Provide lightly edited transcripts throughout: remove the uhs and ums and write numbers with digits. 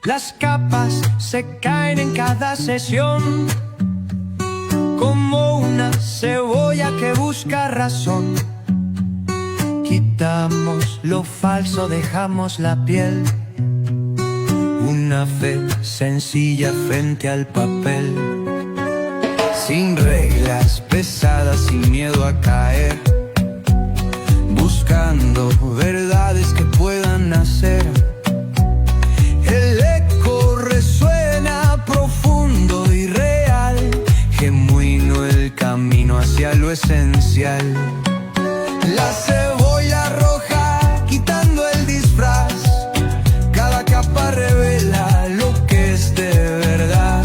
Las capas se caen en cada sesión, como una cebolla que busca razón. Quitamos lo falso, dejamos la piel, una fe sencilla frente al papel. Sin reglas pesadas, sin miedo a caer, buscando verdades que puedan nacer. El eco resuena profundo y real, genuino el camino hacia lo esencial. La cebolla roja quitando el disfraz, cada capa revela lo que es de verdad.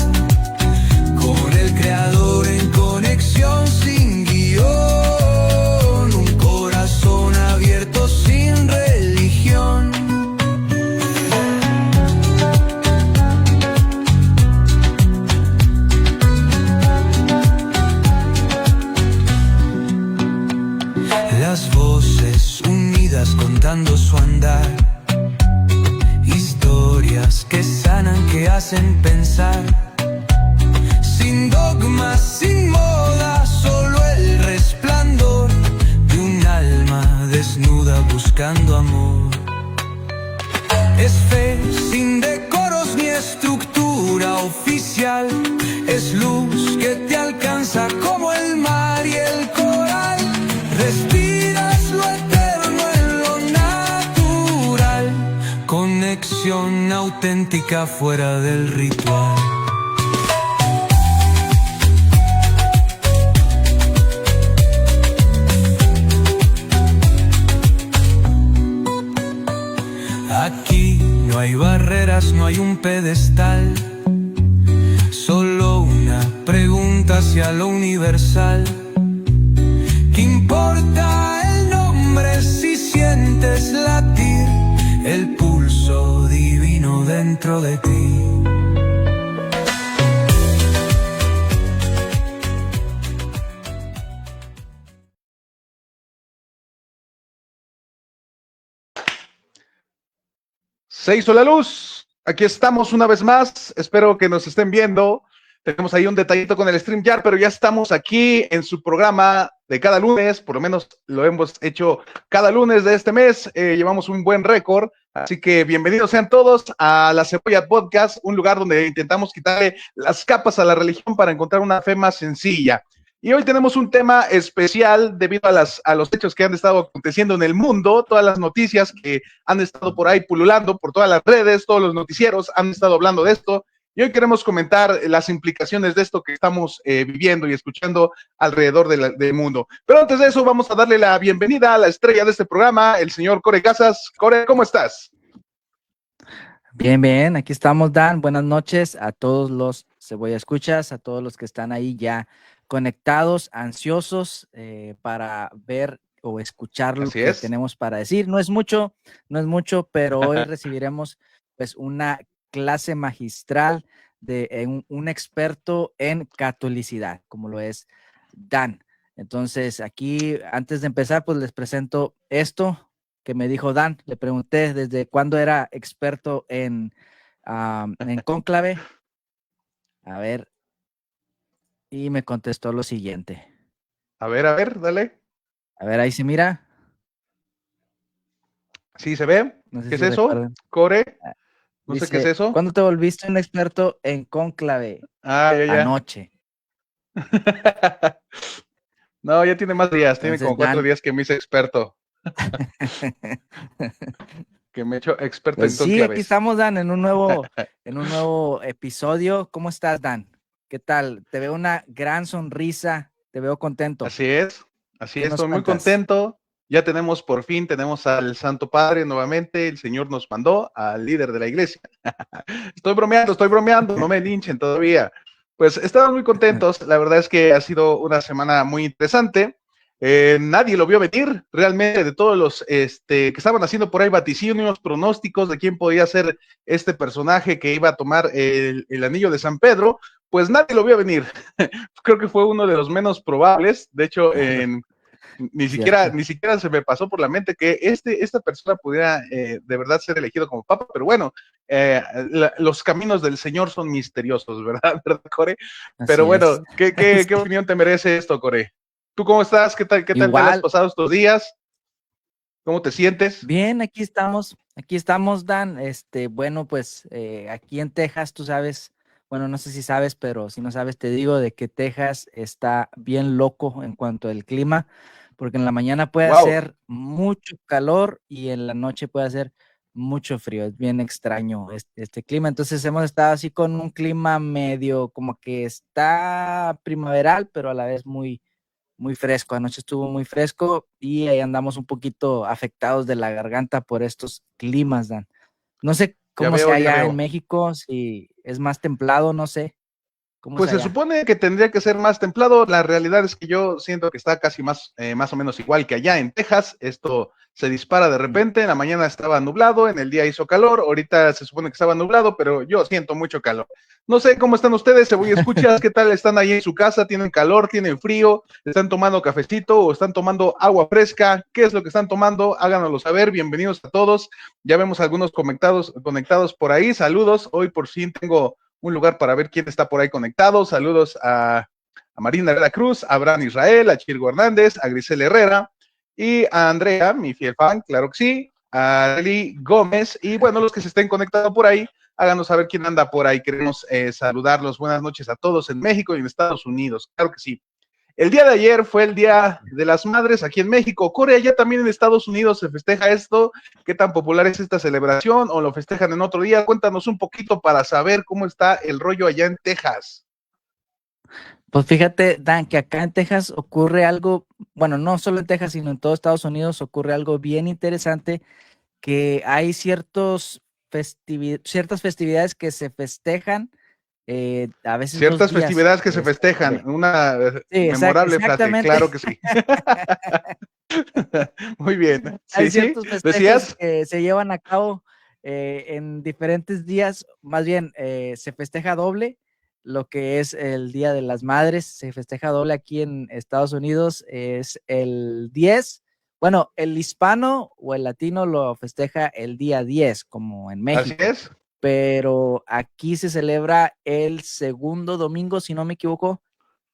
Con el creador en conexión sin guión, un corazón abierto sin religión. Las voces unidas contando su andar, historias que sanan, que hacen pensar. Sin dogmas, sin moda, solo el resplandor de un alma desnuda buscando amor. Es fe sin decoros ni estructura oficial, es luz que te alcanza como el mar y el coral. Respiras lo eterno en lo natural, conexión auténtica fuera del ritual. Aquí no hay barreras, no hay un pedestal, solo una pregunta hacia lo universal. ¿Qué importa el nombre si sientes latir el pulso divino dentro de ti? Se hizo la luz, aquí estamos una vez más, espero que nos estén viendo. Tenemos ahí un detallito con el StreamYard, pero ya estamos aquí en su programa de cada lunes, por lo menos lo hemos hecho cada lunes de este mes, llevamos un buen récord, así que bienvenidos sean todos a La Cebolla Podcast, un lugar donde intentamos quitarle las capas a la religión para encontrar una fe más sencilla. Y hoy tenemos un tema especial debido a los hechos que han estado aconteciendo en el mundo, todas las noticias que han estado por ahí pululando por todas las redes, todos los noticieros han estado hablando de esto. Y hoy queremos comentar las implicaciones de esto que estamos viviendo y escuchando alrededor del mundo. Pero antes de eso, vamos a darle la bienvenida a la estrella de este programa, el señor Core Casas. Core, ¿cómo estás? Bien, bien, aquí estamos, Dan. Buenas noches a todos los Cebolla Escuchas, a todos los que están ahí ya conectados, ansiosos para ver o escuchar lo que tenemos para decir. No es mucho, pero hoy recibiremos pues una clase magistral de un experto en catolicidad, como lo es Dan. Entonces, aquí, antes de empezar, pues les presento esto que me dijo Dan. Le pregunté desde cuándo era experto en cónclave. A ver, y me contestó lo siguiente. A ver, dale. A ver, ahí se mira. ¿Sí se ve? No sé ¿Qué si es eso, recuerdan. Core? No Dice, sé qué es eso. ¿cuándo te volviste un experto en cónclave? Ya. Anoche. No, ya tiene más días, Entonces, tiene como 4 días que me hice experto. Que me he hecho experto pues en sí, cónclaves. aquí estamos, Dan, en un nuevo episodio. ¿Cómo estás, Dan? ¿Qué tal? Te veo una gran sonrisa, te veo contento. Así es, ¿Qué nos estoy muy cuentas? contento. Ya por fin tenemos al Santo Padre nuevamente, el Señor nos mandó al líder de la iglesia. Estoy bromeando, no me linchen todavía. Pues estamos muy contentos, la verdad es que ha sido una semana muy interesante. Nadie lo vio venir, realmente, de todos los que estaban haciendo por ahí vaticinios, pronósticos de quién podía ser este personaje que iba a tomar el anillo de San Pedro, pues nadie lo vio venir. Creo que fue uno de los menos probables. De hecho, ni siquiera se me pasó por la mente que esta persona pudiera de verdad ser elegido como papa, pero bueno, los caminos del Señor son misteriosos, ¿verdad? ¿Verdad, Core? Pero Así es. bueno, ¿qué opinión te merece esto, Core? ¿Tú cómo estás? ¿Qué tal te has Igual, pasado estos días? ¿Cómo te sientes? bien, aquí estamos, Dan. Bueno, pues aquí en Texas, tú sabes, bueno, no sé si sabes, pero si no sabes, te digo de que Texas está bien loco en cuanto al clima, porque en la mañana puede Wow. hacer mucho calor y en la noche puede hacer mucho frío. Es bien extraño este clima. Entonces hemos estado así con un clima medio como que está primaveral, pero a la vez muy fresco. Anoche estuvo muy fresco y ahí andamos un poquito afectados de la garganta por estos climas, Dan. No sé Ya cómo veo, sea ya allá en veo. México, si es más templado, no sé cómo es Pues se allá. supone que tendría que ser más templado. La realidad es que yo siento que está casi más o menos igual que allá en Texas. Esto se dispara de Mm. repente. En la mañana estaba nublado, en el día hizo calor. Ahorita se supone que estaba nublado, pero yo siento mucho calor. No sé cómo están ustedes, Cebolla Escuchas. ¿Qué tal están ahí en su casa? ¿Tienen calor? ¿Tienen frío? ¿Están tomando cafecito o están tomando agua fresca? ¿Qué es lo que están tomando? Háganoslo saber. Bienvenidos a todos. Ya vemos algunos conectados por ahí. Saludos. Hoy por fin tengo un lugar para ver quién está por ahí conectado. Saludos a Marina Herrera Cruz, a Abraham Israel, a Chirgo Hernández, a Grisel Herrera y a Andrea, mi fiel fan, claro que sí, a Eli Gómez y bueno, los que se estén conectando por ahí, háganos saber quién anda por ahí. Queremos saludarlos. Buenas noches a todos en México y en Estados Unidos, claro que sí. El día de ayer fue el Día de las Madres aquí en México. Corea, ya también en Estados Unidos se festeja esto. ¿Qué tan popular es esta celebración o lo festejan en otro día? Cuéntanos un poquito para saber cómo está el rollo allá en Texas. Pues fíjate, Dan, que acá en Texas ocurre algo, bueno, no solo en Texas, sino en todo Estados Unidos ocurre algo bien interesante, que hay ciertas festividades que se festejan a veces dos Ciertas días. festividades que se festejan. Una Sí, memorable frase, exactamente. claro que sí. Muy bien. Hay Sí, sí. ciertos festejos ¿Decías? que se llevan a cabo en diferentes días, más bien se festeja doble, lo que es el Día de las Madres, se festeja doble aquí en Estados Unidos, es el 10. Bueno, el hispano o el latino lo festeja el día 10, como en Así México, es. pero aquí se celebra el segundo domingo, si no me equivoco,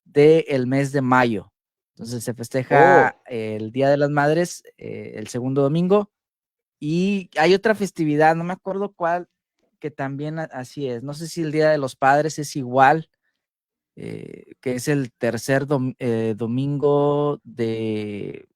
del mes de mayo. Entonces se Oh, festeja el Día de las Madres el segundo domingo y hay otra festividad, no me acuerdo cuál, que también así es. No sé si el Día de los Padres es igual, que es el tercer domingo de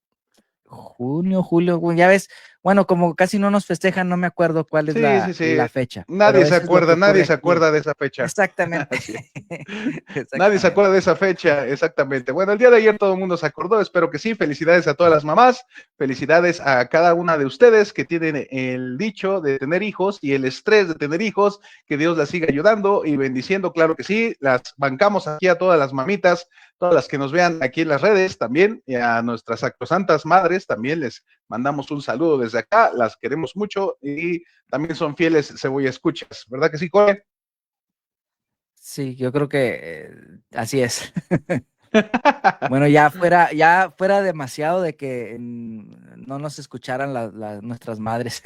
junio, julio, ya ves, bueno, como casi no nos festejan, no me acuerdo cuál es sí, sí, la sí. fecha, pero eso es lo que Nadie ocurre se aquí. acuerda de esa fecha. Exactamente, Así es. Nadie se exactamente. acuerda de esa fecha, exactamente. Bueno, el día de ayer todo el mundo se acordó, espero que sí. Felicidades a todas las mamás, felicidades a cada una de ustedes que tienen el dicho de tener hijos y el estrés de tener hijos, que Dios las siga ayudando y bendiciendo, claro que sí. Las bancamos aquí a todas las mamitas, todas las que nos vean aquí en las redes también, y a nuestras sacrosantas madres también les mandamos un saludo desde acá, las queremos mucho y también son fieles cebolla escuchas, ¿verdad que sí, Core? Sí, yo creo que así es. Bueno, ya fuera demasiado de que no nos escucharan nuestras madres.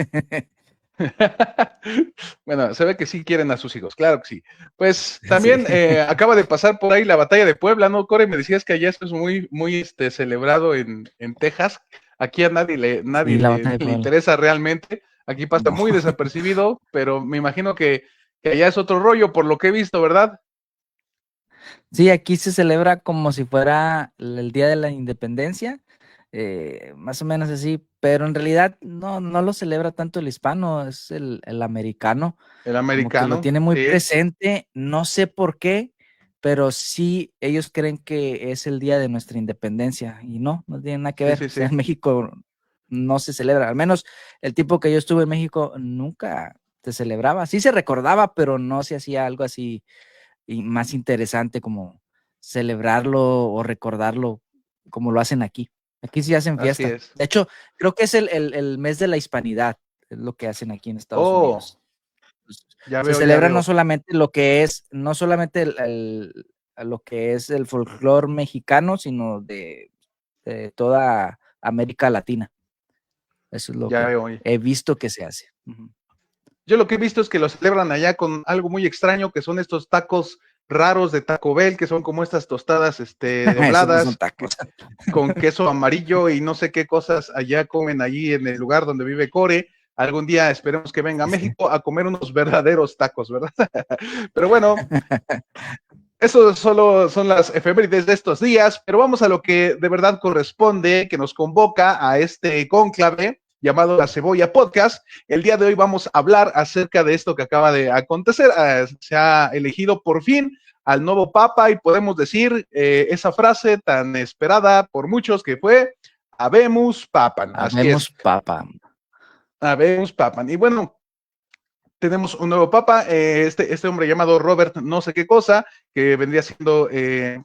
Bueno, se ve que sí quieren a sus hijos, claro que sí. Pues Sí. también acaba de pasar por ahí la batalla de Puebla, ¿no, Core? Me decías que allá esto es muy celebrado en Texas. Aquí a nadie le, Sí, nadie la le, batalla de le Puebla. interesa realmente. Aquí pasa No. muy desapercibido, pero me imagino que allá es otro rollo por lo que he visto, ¿verdad? Sí, aquí se celebra como si fuera el Día de la Independencia, más o menos así, pero en realidad no lo celebra tanto el hispano, es el americano, El como que lo americano, tiene muy sí, presente, no sé por qué, pero sí ellos creen que es el día de nuestra independencia y no tiene nada que sí, ver, sí, o sea, sí. en México no se celebra, al menos el tiempo que yo estuve en México nunca se celebraba, sí se recordaba, pero no se hacía algo así y más interesante como celebrarlo o recordarlo como lo hacen aquí. Aquí sí hacen Así fiesta. es. De hecho, creo que es el mes de la hispanidad, es lo que hacen aquí en Estados Oh, Unidos. Pues, ya se veo, ya celebra no veo. solamente lo que es, no solamente lo que es el folclore mexicano, sino de toda América Latina. Eso es lo Ya que veo. he visto que se hace. Ujú. Yo lo que he visto es que lo celebran allá con algo muy extraño, que son estos tacos raros de Taco Bell, que son como estas tostadas Esos no son dobladas tacos. con queso amarillo y no sé qué cosas allá comen allí en el lugar donde vive Core. Algún día esperemos que venga a México a comer unos verdaderos tacos, ¿verdad? Pero bueno, eso solo son las efemérides de estos días, pero vamos a lo que de verdad corresponde, que nos convoca a este cónclave llamado La Cebolla Podcast. El día de hoy vamos a hablar acerca de esto que acaba de acontecer. Se ha elegido por fin al nuevo Papa y podemos decir esa frase tan esperada por muchos que fue Habemus Papam. Así es, Habemos papa. Habemus Papam. Y bueno, tenemos un nuevo papa, este hombre llamado Robert no sé qué cosa, que vendría siendo,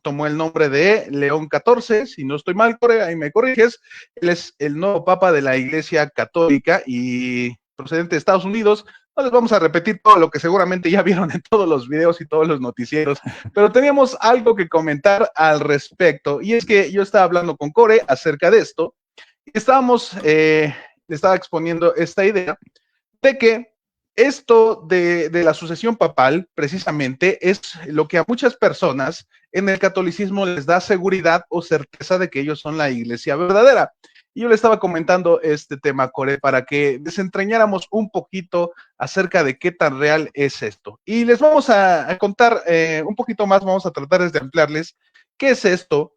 tomó el nombre de León XIV, si no estoy mal, ahí me corriges. Él es el nuevo papa de la Iglesia Católica y procedente de Estados Unidos. No les vamos a repetir todo lo que seguramente ya vieron en todos los videos y todos los noticieros, pero teníamos algo que comentar al respecto, y es que yo estaba hablando con Core acerca de esto, y estaba exponiendo esta idea de que esto de la sucesión papal, precisamente, es lo que a muchas personas en el catolicismo les da seguridad o certeza de que ellos son la iglesia verdadera. Y yo le estaba comentando este tema, Core, para que desentrañáramos un poquito acerca de qué tan real es esto. Y les vamos a contar un poquito más, vamos a tratar de ampliarles qué es esto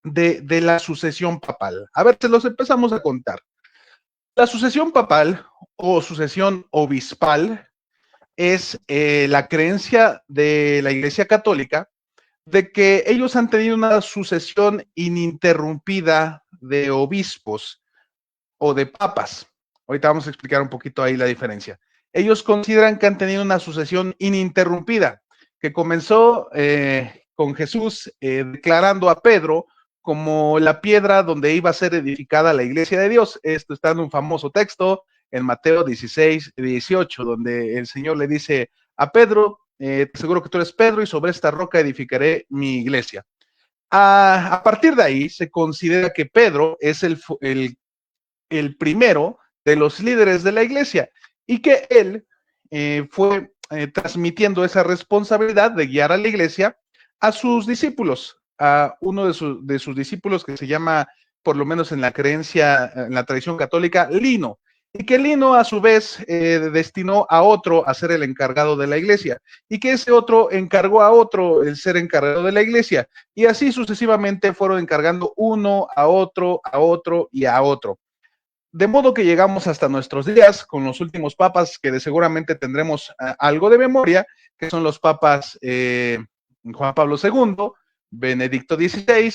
de la sucesión papal. A ver, se los empezamos a contar. La sucesión papal o sucesión obispal es la creencia de la Iglesia Católica de que ellos han tenido una sucesión ininterrumpida de obispos o de papas. Ahorita vamos a explicar un poquito ahí la diferencia. Ellos consideran que han tenido una sucesión ininterrumpida, que comenzó con Jesús declarando a Pedro como la piedra donde iba a ser edificada la iglesia de Dios. Esto está en un famoso texto en Mateo 16, 18, donde el Señor le dice a Pedro, te aseguro que tú eres Pedro y sobre esta roca edificaré mi iglesia. A partir de ahí se considera que Pedro es el primero de los líderes de la iglesia y que él fue transmitiendo esa responsabilidad de guiar a la iglesia a sus discípulos, a uno de sus discípulos que se llama, por lo menos en la creencia, en la tradición católica, Lino, y que Lino a su vez destinó a otro a ser el encargado de la iglesia, y que ese otro encargó a otro el ser encargado de la iglesia, y así sucesivamente fueron encargando uno a otro y a otro. De modo que llegamos hasta nuestros días con los últimos papas que de seguramente tendremos algo de memoria, que son los papas Juan Pablo II, Benedicto XVI,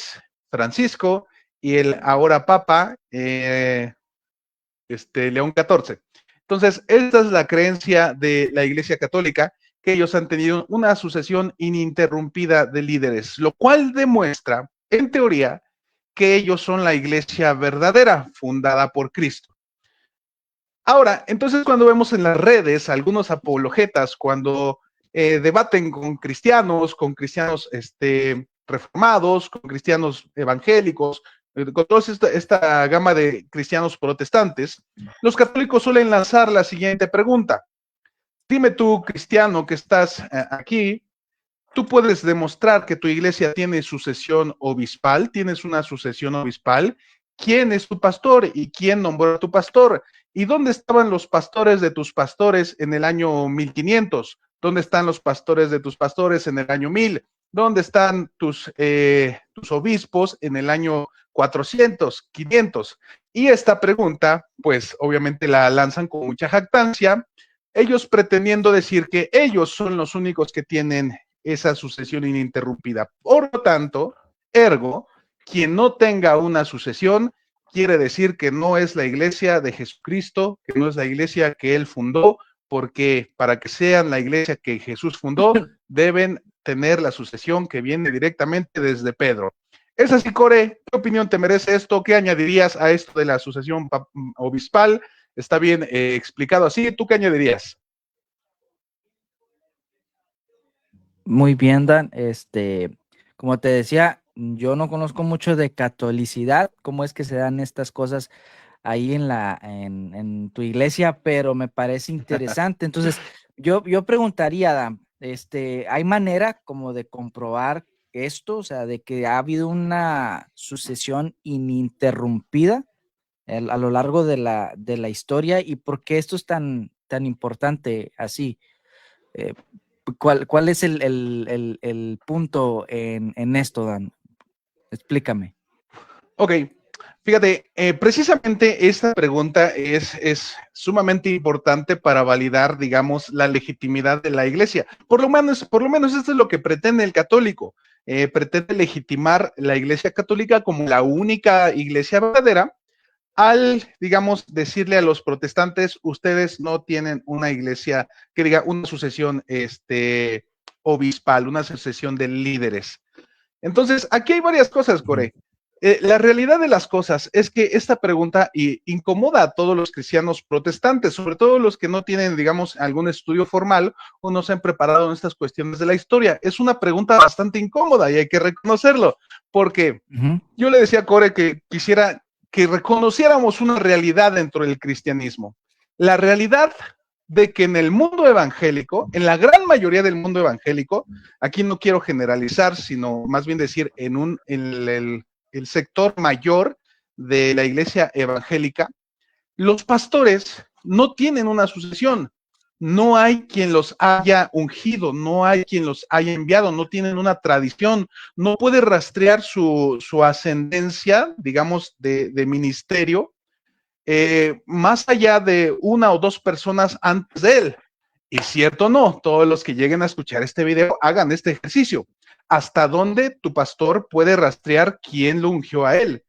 Francisco y el ahora papa León XIV. Entonces, esta es la creencia de la Iglesia Católica, que ellos han tenido una sucesión ininterrumpida de líderes, lo cual demuestra, en teoría, que ellos son la iglesia verdadera, fundada por Cristo. Ahora, entonces cuando vemos en las redes algunos apologetas, cuando debaten con cristianos reformados, con cristianos evangélicos, con toda esta gama de cristianos protestantes, los católicos suelen lanzar la siguiente pregunta. Dime tú, cristiano, que estás aquí, tú puedes demostrar que tu iglesia tiene sucesión obispal, tienes una sucesión obispal. ¿Quién es tu pastor y quién nombró a tu pastor? ¿Y dónde estaban los pastores de tus pastores en el año 1500? ¿Dónde están los pastores de tus pastores en el año 1000? ¿Dónde están tus obispos en el año 400, 500? Y esta pregunta, pues obviamente la lanzan con mucha jactancia, ellos pretendiendo decir que ellos son los únicos que tienen esa sucesión ininterrumpida. Por lo tanto, ergo, quien no tenga una sucesión quiere decir que no es la iglesia de Jesucristo, que no es la iglesia que él fundó, porque para que sean la iglesia que Jesús fundó, deben tener la sucesión que viene directamente desde Pedro. Es así, Core, ¿qué opinión te merece esto? ¿Qué añadirías a esto de la sucesión obispal? Está bien explicado así. ¿Tú qué añadirías? Muy bien, Dan. Como te decía, yo no conozco mucho de catolicidad, cómo es que se dan estas cosas ahí en tu iglesia, pero me parece interesante. Entonces, yo preguntaría, Dan, ¿hay manera como de comprobar esto? O sea, de que ha habido una sucesión ininterrumpida a lo largo de la historia, y por qué esto es tan importante así. Eh, ¿Cuál es el punto en esto, Dan? Explícame. Ok, fíjate, precisamente esta pregunta es sumamente importante para validar, digamos, la legitimidad de la iglesia. Por lo menos esto es lo que pretende el católico. Pretende legitimar la iglesia católica como la única iglesia verdadera al, digamos, decirle a los protestantes, ustedes no tienen una iglesia que diga una sucesión obispal, una sucesión de líderes. Entonces, aquí hay varias cosas, Core. La realidad de las cosas es que esta pregunta incomoda a todos los cristianos protestantes, sobre todo los que no tienen, digamos, algún estudio formal o no se han preparado en estas cuestiones de la historia. Es una pregunta bastante incómoda y hay que reconocerlo, porque yo le decía a Core que quisiera que reconociéramos una realidad dentro del cristianismo. La realidad de que en el mundo evangélico, en la gran mayoría del mundo evangélico, aquí no quiero generalizar, sino más bien decir en el sector mayor de la iglesia evangélica, los pastores no tienen una sucesión, no hay quien los haya ungido, no hay quien los haya enviado, no tienen una tradición, no puede rastrear su ascendencia, digamos, de ministerio, más allá de una o dos personas antes de él. Y cierto o no, todos los que lleguen a escuchar este video hagan este ejercicio. ¿Hasta dónde tu pastor puede rastrear quién lo ungió a él?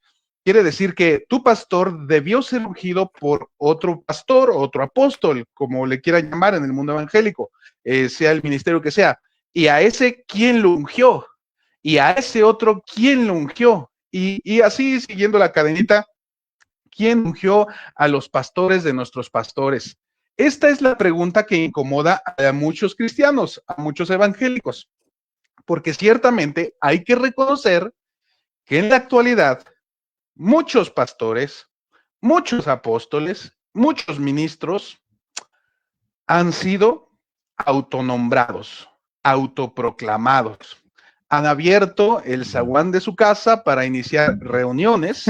Quiere decir que tu pastor debió ser ungido por otro pastor, otro apóstol, como le quieran llamar en el mundo evangélico, sea el ministerio que sea. Y a ese, ¿quién lo ungió? Y a ese otro, ¿quién lo ungió? Y así, siguiendo la cadenita, ¿quién ungió a los pastores de nuestros pastores? Esta es la pregunta que incomoda a muchos cristianos, a muchos evangélicos, porque ciertamente hay que reconocer que en la actualidad muchos pastores, muchos apóstoles, muchos ministros han sido autonombrados, autoproclamados. Han abierto el zaguán de su casa para iniciar reuniones,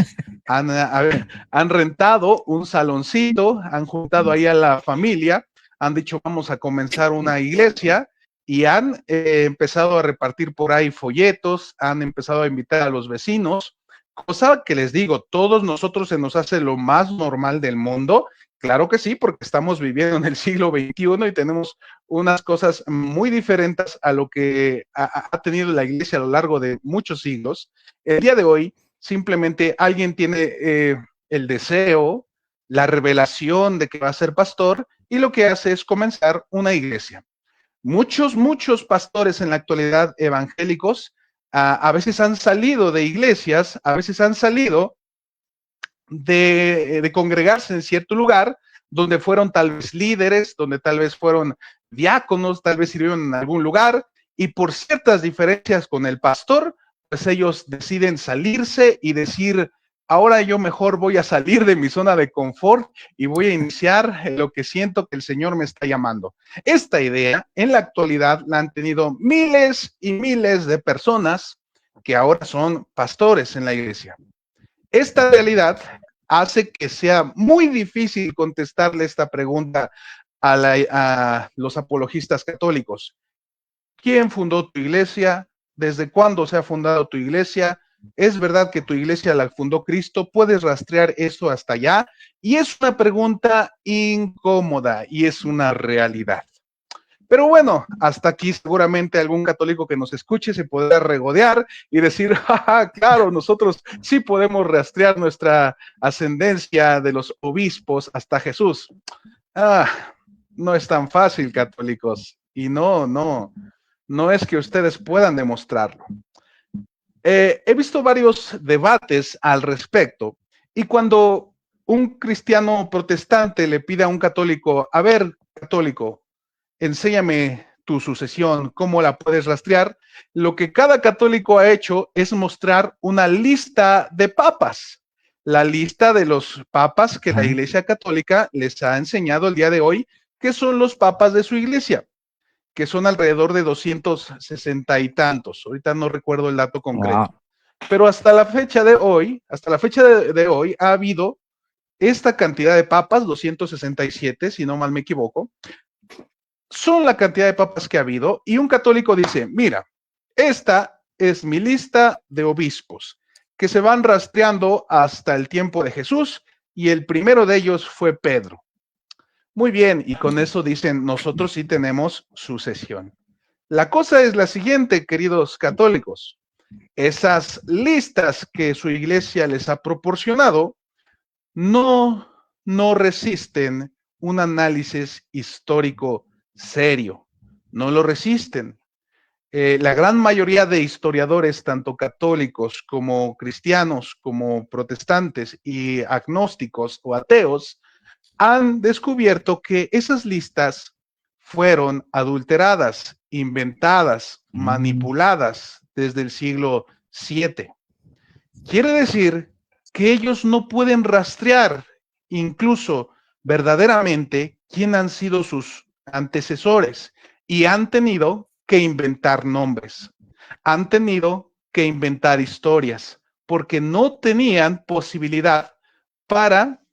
han rentado un saloncito, han juntado ahí a la familia, han dicho vamos a comenzar una iglesia y han empezado a repartir por ahí folletos, han empezado a invitar a los vecinos, cosa que les digo, todos nosotros se nos hace lo más normal del mundo. Claro que sí, porque estamos viviendo en el siglo XXI y tenemos unas cosas muy diferentes a lo que ha tenido la iglesia a lo largo de muchos siglos. El día de hoy, simplemente alguien tiene el deseo, la revelación de que va a ser pastor y lo que hace es comenzar una iglesia. Muchos pastores en la actualidad evangélicos a veces han salido de iglesias, a veces han salido de congregarse en cierto lugar donde fueron tal vez líderes, donde tal vez fueron diáconos, tal vez sirvieron en algún lugar y por ciertas diferencias con el pastor, pues ellos deciden salirse y decir, ahora yo mejor voy a salir de mi zona de confort y voy a iniciar lo que siento que el Señor me está llamando. Esta idea en la actualidad la han tenido miles y miles de personas que ahora son pastores en la iglesia. Esta realidad hace que sea muy difícil contestarle esta pregunta a los apologistas católicos. ¿Quién fundó tu iglesia? ¿Desde cuándo se ha fundado tu iglesia? ¿Es verdad que tu iglesia la fundó Cristo? ¿Puedes rastrear eso hasta allá? Y es una pregunta incómoda y es una realidad. Pero bueno, hasta aquí seguramente algún católico que nos escuche se podrá regodear y decir, jaja, claro, nosotros sí podemos rastrear nuestra ascendencia de los obispos hasta Jesús. No es tan fácil, católicos. Y no es que ustedes puedan demostrarlo. He visto varios debates al respecto y cuando un cristiano protestante le pide a un católico, a ver, católico, enséñame tu sucesión, cómo la puedes rastrear. Lo que cada católico ha hecho es mostrar una lista de papas. la lista de los papas que la Ajá. Iglesia Católica les ha enseñado el día de hoy, que son los papas de su iglesia, que son alrededor de 260 y tantos. Ahorita no recuerdo el dato concreto. Wow. Pero hasta la fecha de hoy, ha habido esta cantidad de papas, 267, si no mal me equivoco, son la cantidad de papas que ha habido, y un católico dice, mira, esta es mi lista de obispos, que se van rastreando hasta el tiempo de Jesús, y el primero de ellos fue Pedro. Muy bien, y con eso dicen, nosotros sí tenemos sucesión. La cosa es la siguiente, queridos católicos. Esas listas que su iglesia les ha proporcionado no, no resisten un análisis histórico serio. No lo resisten. La gran mayoría de historiadores, tanto católicos como cristianos, como protestantes y agnósticos o ateos, han descubierto que esas listas fueron adulteradas, inventadas, manipuladas desde el siglo VII. Quiere decir que ellos no pueden rastrear incluso verdaderamente quién han sido sus antecesores y han tenido que inventar nombres, han tenido que inventar historias, porque no tenían posibilidad para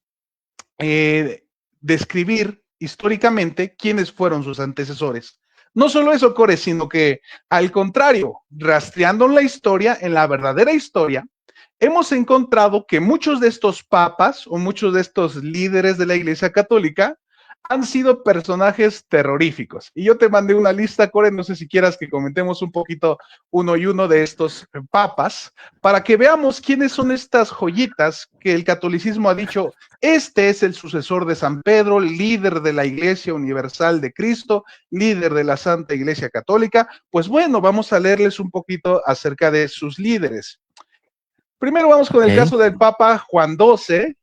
describir históricamente quiénes fueron sus antecesores. No solo eso, Core, sino que al contrario, rastreando la historia, en la verdadera historia, hemos encontrado que muchos de estos papas o muchos de estos líderes de la Iglesia Católica han sido personajes terroríficos. Y yo te mandé una lista, Core, no sé si quieras que comentemos un poquito uno y uno de estos papas, para que veamos quiénes son estas joyitas que el catolicismo ha dicho, este es el sucesor de San Pedro, líder de la Iglesia Universal de Cristo, líder de la Santa Iglesia Católica. Pues bueno, vamos a leerles un poquito acerca de sus líderes. Primero vamos con el caso del Papa Juan XII,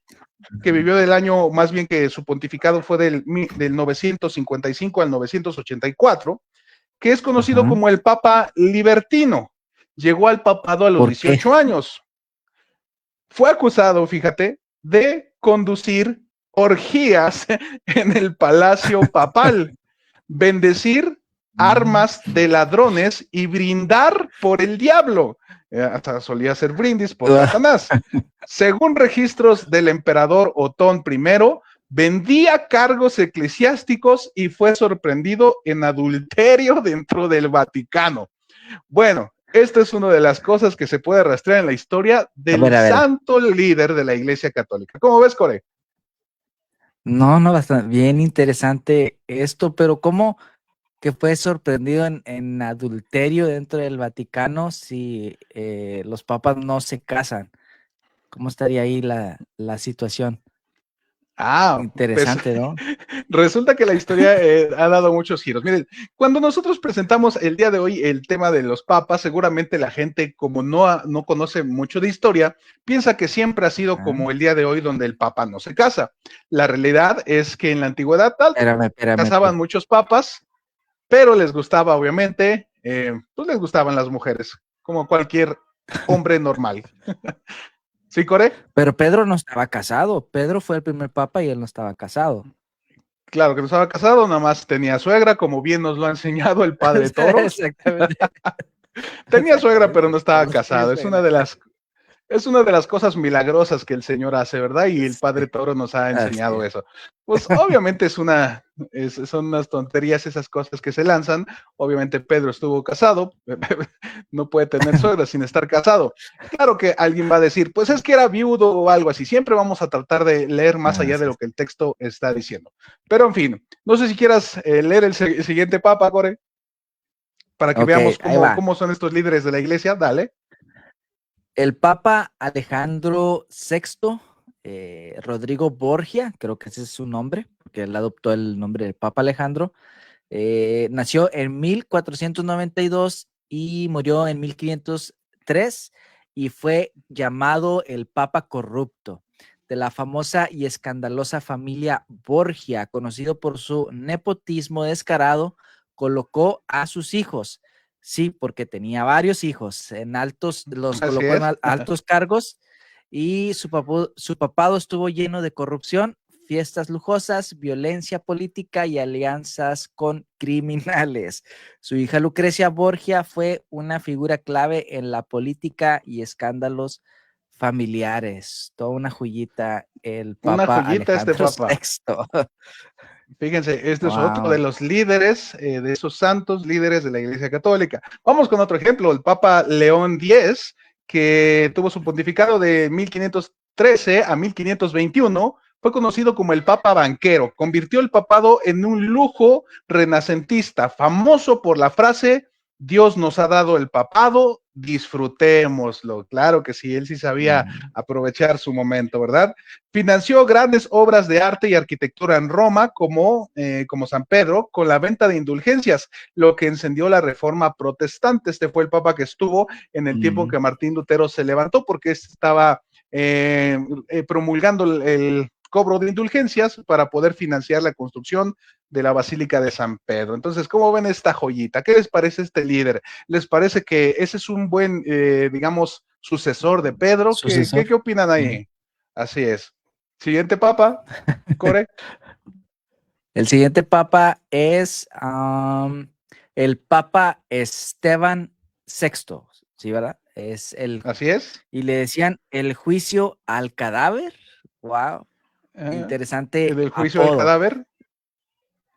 que vivió del año, más bien que su pontificado fue del 955 al 984, que es conocido como el Papa Libertino. Llegó al papado a los 18 años. Fue acusado, fíjate, de conducir orgías en el palacio papal, bendecir armas de ladrones y brindar por el diablo. Hasta solía hacer brindis por Satanás. Según registros del emperador Otón I, vendía cargos eclesiásticos y fue sorprendido en adulterio dentro del Vaticano. Bueno, esta es una de las cosas que se puede rastrear en la historia del santo líder de la Iglesia Católica. ¿Cómo ves, Core? No, bastante bien interesante esto, pero ¿cómo que fue sorprendido en adulterio dentro del Vaticano si los papas no se casan? ¿Cómo estaría ahí la situación? Interesante, pues, ¿no? Resulta que la historia ha dado muchos giros. Miren, cuando nosotros presentamos el día de hoy el tema de los papas, seguramente la gente, como no conoce mucho de historia, piensa que siempre ha sido como el día de hoy donde el papa no se casa. La realidad es que en la antigüedad casaban muchos papas, pero les gustaba, obviamente, pues les gustaban las mujeres, como cualquier hombre normal. ¿Sí, Core? Pero Pedro no estaba casado. Pedro fue el primer papa y él no estaba casado. Claro que no estaba casado, nada más tenía suegra, como bien nos lo ha enseñado el padre Toro. Exactamente. Tenía suegra, pero no estaba casado. Es una de las cosas milagrosas que el Señor hace, ¿verdad? Y el Padre Toro nos ha enseñado eso. Pues obviamente son unas tonterías esas cosas que se lanzan. Obviamente Pedro estuvo casado, no puede tener suegra sin estar casado. Claro que alguien va a decir, pues es que era viudo o algo así. Siempre vamos a tratar de leer más allá de lo que el texto está diciendo. Pero en fin, no sé si quieras leer el siguiente papa, Core, para que veamos cómo son estos líderes de la iglesia. Dale. El Papa Alejandro VI, Rodrigo Borgia, creo que ese es su nombre, porque él adoptó el nombre del Papa Alejandro, nació en 1492 y murió en 1503 y fue llamado el Papa Corrupto, de la famosa y escandalosa familia Borgia, conocido por su nepotismo descarado, colocó a sus hijos. Sí, porque tenía varios hijos los colocó en altos cargos y su papado estuvo lleno de corrupción, fiestas lujosas, violencia política y alianzas con criminales. Su hija Lucrecia Borgia fue una figura clave en la política y escándalos familiares. Toda una joyita, el Una Papa joyita este Alejandro papa. VI. Fíjense, este es otro de Wow. los líderes, de esos santos líderes de la Iglesia Católica. Vamos con otro ejemplo, el Papa León X, que tuvo su pontificado de 1513 a 1521, fue conocido como el Papa Banquero. Convirtió el papado en un lujo renacentista, famoso por la frase: Dios nos ha dado el papado, disfrutémoslo. Claro que sí, él sí sabía aprovechar su momento, ¿verdad? Financió grandes obras de arte y arquitectura en Roma, como San Pedro, con la venta de indulgencias, lo que encendió la reforma protestante. Este fue el papa que estuvo en el tiempo que Martín Lutero se levantó, porque estaba promulgando el cobro de indulgencias para poder financiar la construcción de la Basílica de San Pedro. Entonces, ¿cómo ven esta joyita? ¿Qué les parece este líder? ¿Les parece que ese es un buen, digamos, sucesor de Pedro? Sucesor. ¿Qué opinan ahí? Así es. Siguiente papa, Core. El siguiente papa es el Papa Esteban VI, ¿sí, verdad? Así es. Y le decían el juicio al cadáver. Wow, interesante Del juicio al apodo. cadáver.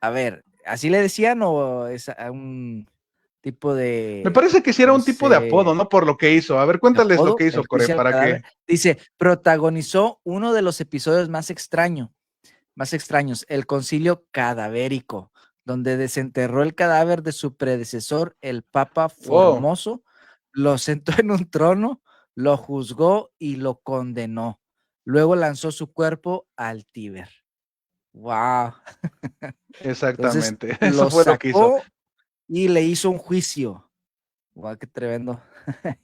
A ver, ¿así le decían o es un tipo Me de, parece que sí era no un tipo de apodo, sé, ¿no? Por lo que hizo. A ver, cuéntales lo apodo? que hizo, El Core, juicio al para cadáver. que. Dice, protagonizó uno de los episodios más extraños, el concilio cadavérico, donde desenterró el cadáver de su predecesor, el Papa Wow. Formoso, lo sentó en un trono, lo juzgó y lo condenó. Luego lanzó su cuerpo al Tíber. Wow. Entonces Exactamente. Eso lo fue lo que hizo. sacó y le hizo un juicio. Wow, qué tremendo.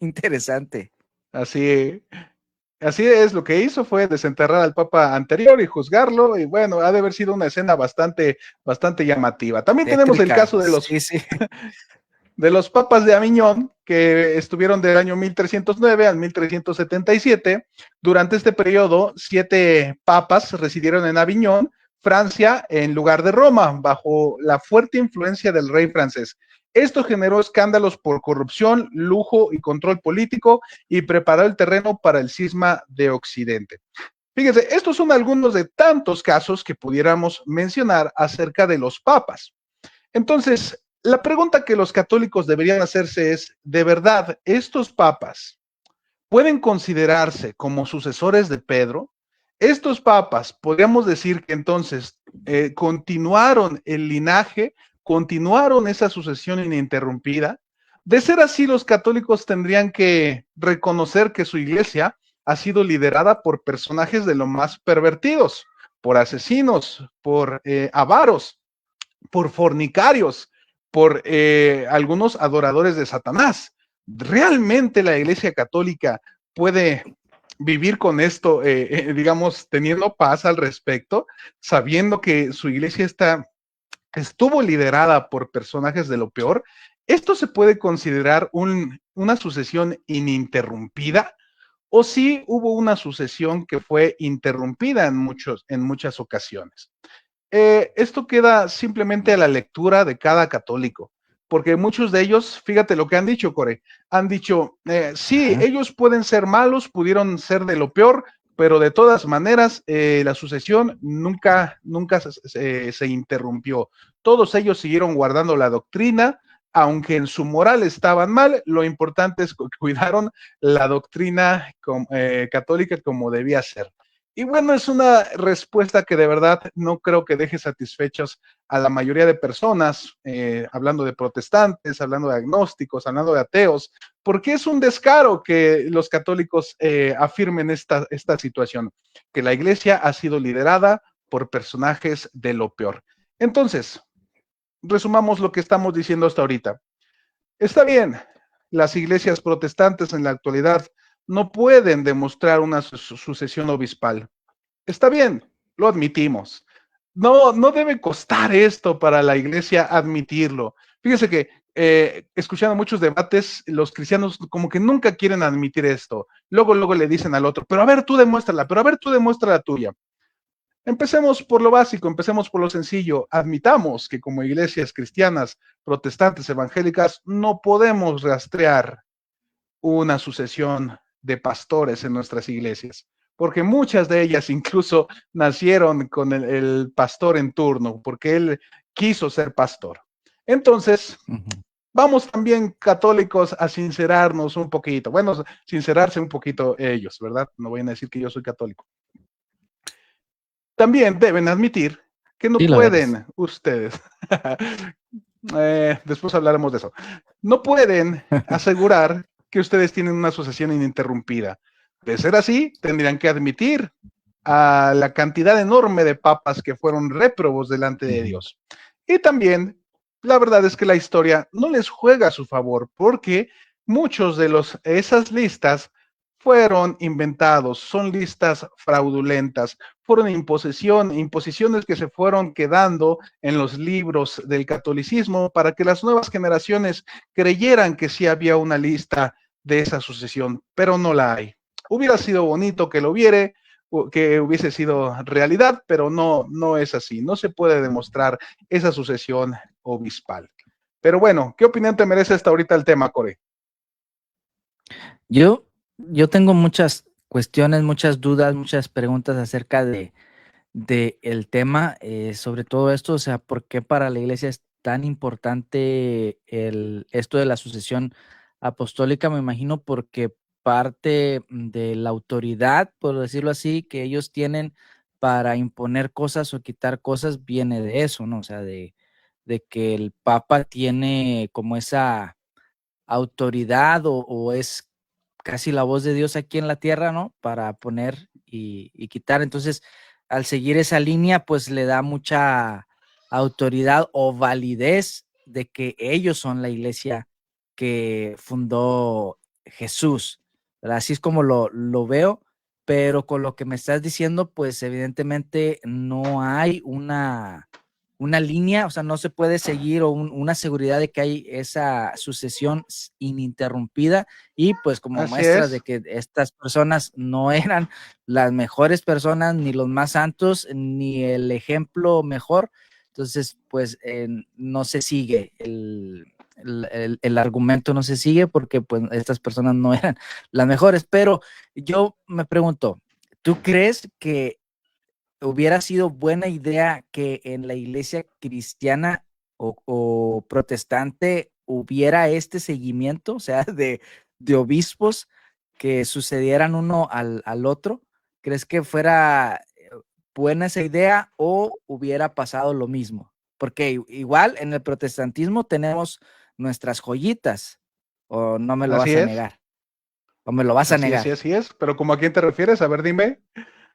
Interesante. Así, así es, lo que hizo fue desenterrar al papa anterior y juzgarlo, y bueno, ha de haber sido una escena bastante llamativa. También tenemos el Tétrica. caso Sí, sí. de los papas de Aviñón, que estuvieron del año 1309 al 1377. Durante este periodo, 7 papas residieron en Aviñón, Francia, en lugar de Roma, bajo la fuerte influencia del rey francés. Esto generó escándalos por corrupción, lujo y control político, y preparó el terreno para el cisma de Occidente. Fíjense, estos son algunos de tantos casos que pudiéramos mencionar acerca de los papas. Entonces, la pregunta que los católicos deberían hacerse es: ¿de verdad estos papas pueden considerarse como sucesores de Pedro? Estos papas, podríamos decir que entonces continuaron el linaje, continuaron esa sucesión ininterrumpida. De ser así, los católicos tendrían que reconocer que su iglesia ha sido liderada por personajes de lo más pervertidos, por asesinos, por avaros, por fornicarios, por algunos adoradores de Satanás. ¿Realmente la Iglesia Católica puede vivir con esto, digamos, teniendo paz al respecto, sabiendo que su iglesia estuvo liderada por personajes de lo peor? ¿Esto se puede considerar una sucesión ininterrumpida? ¿O sí hubo una sucesión que fue interrumpida en muchas ocasiones? Esto queda simplemente a la lectura de cada católico, porque muchos de ellos, fíjate lo que han dicho, Core, han dicho, sí, Ajá. ellos pueden ser malos, pudieron ser de lo peor, pero de todas maneras, la sucesión nunca se interrumpió. Todos ellos siguieron guardando la doctrina, aunque en su moral estaban mal. Lo importante es que cuidaron la doctrina católica como debía ser. Y bueno, es una respuesta que de verdad no creo que deje satisfechos a la mayoría de personas, hablando de protestantes, hablando de agnósticos, hablando de ateos, porque es un descaro que los católicos afirmen esta situación, que la iglesia ha sido liderada por personajes de lo peor. Entonces, resumamos lo que estamos diciendo hasta ahorita. Está bien, las iglesias protestantes en la actualidad no pueden demostrar una sucesión obispal. Está bien, lo admitimos. No debe costar esto para la iglesia admitirlo. Fíjese que escuchando muchos debates, los cristianos como que nunca quieren admitir esto. Luego le dicen al otro, pero a ver, tú demuéstrala, pero a ver, tú demuestra la tuya. Empecemos por lo básico, empecemos por lo sencillo. Admitamos que como iglesias cristianas, protestantes, evangélicas, no podemos rastrear una sucesión de pastores en nuestras iglesias, porque muchas de ellas incluso nacieron con el pastor en turno, porque él quiso ser pastor. Entonces, vamos también católicos a sincerarnos un poquito, bueno, sincerarse un poquito ellos, ¿verdad? No vayan a decir que yo soy católico. También deben admitir que no Sí, lo eres. pueden ustedes, después hablaremos de eso, no pueden asegurar que ustedes tienen una sucesión ininterrumpida. De ser así, tendrían que admitir a la cantidad enorme de papas que fueron réprobos delante de Dios. Y también, la verdad es que la historia no les juega a su favor, porque muchos de esas listas fueron inventados, son listas fraudulentas, fueron imposiciones que se fueron quedando en los libros del catolicismo para que las nuevas generaciones creyeran que sí había una lista de esa sucesión, pero no la hay. Hubiera sido bonito que lo hubiere, que hubiese sido realidad, pero no es así. No se puede demostrar esa sucesión obispal. Pero bueno, ¿qué opinión te merece hasta ahorita el tema, Core? Yo tengo muchas cuestiones, muchas dudas, muchas preguntas acerca de el tema, sobre todo esto, o sea, ¿por qué para la iglesia es tan importante esto de la sucesión apostólica? Me imagino porque parte de la autoridad, por decirlo así, que ellos tienen para imponer cosas o quitar cosas, viene de eso, ¿no? O sea, de que el Papa tiene como esa autoridad o es casi la voz de Dios aquí en la tierra, ¿no? Para poner y quitar. Entonces, al seguir esa línea, pues le da mucha autoridad o validez de que ellos son la iglesia que fundó Jesús, ¿verdad? Así es como lo veo, pero con lo que me estás diciendo, pues evidentemente no hay una línea, o sea, no se puede seguir o una seguridad de que hay esa sucesión ininterrumpida y pues como Así muestra de es. que estas personas no eran las mejores personas, ni los más santos, ni el ejemplo mejor, entonces pues no se sigue el argumento no se sigue porque pues estas personas no eran las mejores, pero yo me pregunto, ¿tú crees que hubiera sido buena idea que en la iglesia cristiana o protestante hubiera este seguimiento, o sea, de obispos que sucedieran uno al otro? ¿Crees que fuera buena esa idea o hubiera pasado lo mismo? Porque igual en el protestantismo tenemos nuestras joyitas, o no me lo Así vas a es. negar, o me lo vas a Así es, sí, negar. así es. Pero ¿cómo a quién te refieres? A ver, dime.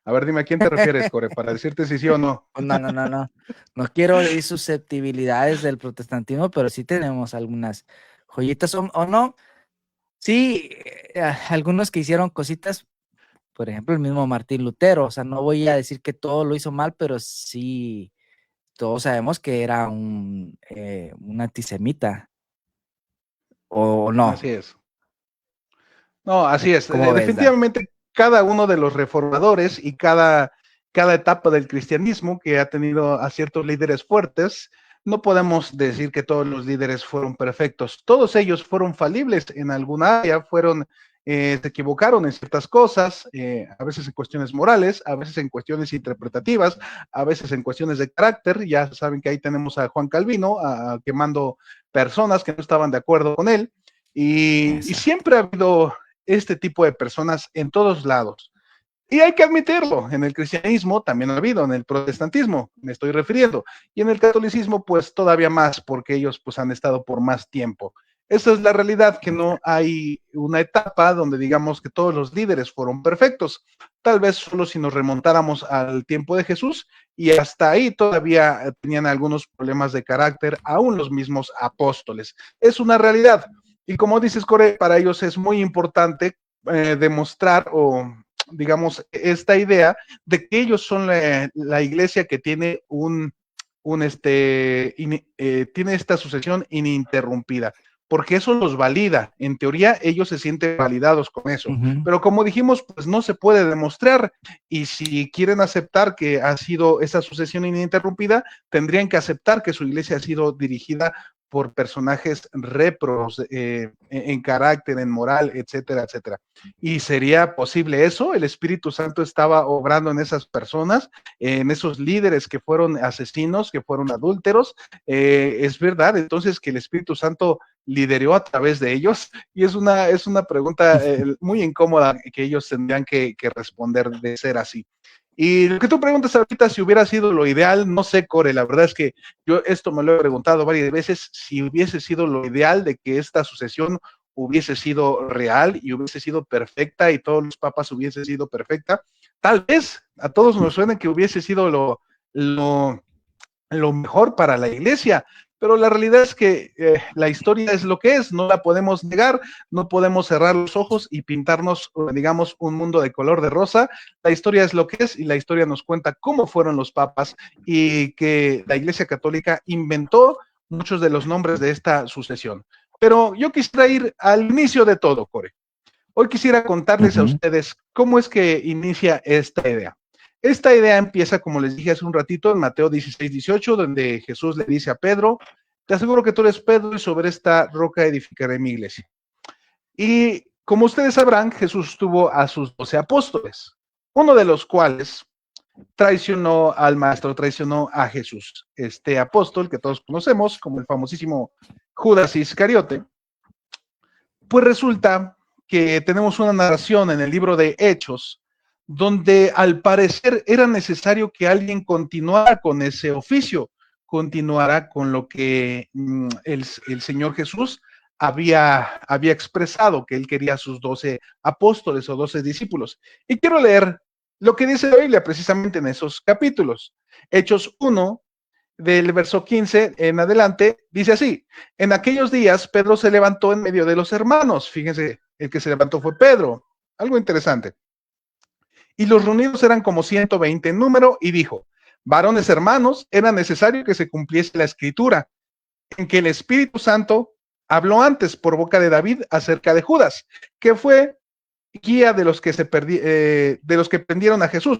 A ver, dime a quién te refieres, Core, para decirte si sí o no. No, no, no, no. No quiero herir susceptibilidades del protestantismo, pero sí tenemos algunas joyitas o no. Sí, algunos que hicieron cositas, por ejemplo, el mismo Martín Lutero. O sea, no voy a decir que todo lo hizo mal, pero sí, todos sabemos que era un antisemita, o Así no. es. No, así es. ¿Cómo ves, Dan? Definitivamente cada uno de los reformadores y cada etapa del cristianismo que ha tenido a ciertos líderes fuertes, no podemos decir que todos los líderes fueron perfectos. Todos ellos fueron falibles en alguna área, se equivocaron en ciertas cosas, a veces en cuestiones morales, a veces en cuestiones interpretativas, a veces en cuestiones de carácter. Ya saben que ahí tenemos a Juan Calvino quemando personas que no estaban de acuerdo con él. Y Exacto. siempre ha habido este tipo de personas en todos lados. Y hay que admitirlo, en el cristianismo también ha habido, en el protestantismo me estoy refiriendo, y en el catolicismo pues todavía más, porque ellos pues han estado por más tiempo. Esa es la realidad, que no hay una etapa donde digamos que todos los líderes fueron perfectos. Tal vez solo si nos remontáramos al tiempo de Jesús y hasta ahí todavía tenían algunos problemas de carácter, aún los mismos apóstoles. Es una realidad. Y como dices, Core, para ellos es muy importante demostrar o digamos, esta idea de que ellos son la iglesia que tiene tiene esta sucesión ininterrumpida, porque eso los valida. En teoría, ellos se sienten validados con eso. Pero como dijimos, pues no se puede demostrar. Y si quieren aceptar que ha sido esa sucesión ininterrumpida, tendrían que aceptar que su iglesia ha sido dirigida por personajes réprobos en carácter, en moral, etcétera, etcétera. ¿Y sería posible eso? ¿El Espíritu Santo estaba obrando en esas personas, en esos líderes que fueron asesinos, que fueron adúlteros? ¿Es verdad entonces que el Espíritu Santo lideró a través de ellos? Y es una pregunta muy incómoda que ellos tendrían que responder de ser así. Y lo que tú preguntas ahorita, si hubiera sido lo ideal, no sé, Core, la verdad es que yo esto me lo he preguntado varias veces, si hubiese sido lo ideal de que esta sucesión hubiese sido real y hubiese sido perfecta y todos los papas hubiesen sido perfecta, tal vez a todos nos suene que hubiese sido lo mejor para la iglesia, pero la realidad es que la historia es lo que es, no la podemos negar, no podemos cerrar los ojos y pintarnos, digamos, un mundo de color de rosa. La historia es lo que es y la historia nos cuenta cómo fueron los papas y que la Iglesia Católica inventó muchos de los nombres de esta sucesión. Pero yo quisiera ir al inicio de todo, Core. Hoy quisiera contarles a ustedes cómo es que inicia esta idea. Esta idea empieza, como les dije hace un ratito, en Mateo 16:18, donde Jesús le dice a Pedro: te aseguro que tú eres Pedro y sobre esta roca edificaré mi iglesia. Y como ustedes sabrán, Jesús tuvo a sus 12 apóstoles, uno de los cuales traicionó al maestro, traicionó a Jesús. Este apóstol que todos conocemos como el famosísimo Judas Iscariote, pues resulta que tenemos una narración en el libro de Hechos, donde al parecer era necesario que alguien continuara con ese oficio, continuara con lo que el Señor Jesús había expresado, que él quería a sus 12 apóstoles o 12 discípulos. Y quiero leer lo que dice la Biblia precisamente en esos capítulos. Hechos 1, del verso 15 en adelante, dice así: en aquellos días Pedro se levantó en medio de los hermanos. Fíjense, el que se levantó fue Pedro, algo interesante. Y los reunidos eran como 120 en número, y dijo: varones hermanos, era necesario que se cumpliese la escritura, en que el Espíritu Santo habló antes por boca de David acerca de Judas, que fue guía de los que de los que prendieron a Jesús.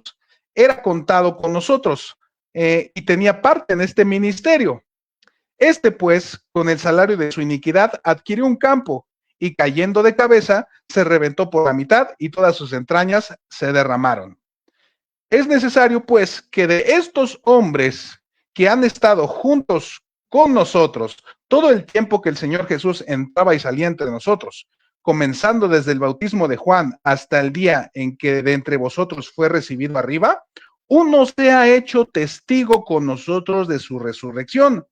Era contado con nosotros y tenía parte en este ministerio. Este, pues, con el salario de su iniquidad, adquirió un campo y cayendo de cabeza, se reventó por la mitad y todas sus entrañas se derramaron. Es necesario, pues, que de estos hombres que han estado juntos con nosotros todo el tiempo que el Señor Jesús entraba y salía entre nosotros, comenzando desde el bautismo de Juan hasta el día en que de entre vosotros fue recibido arriba, uno se ha hecho testigo con nosotros de su resurrección.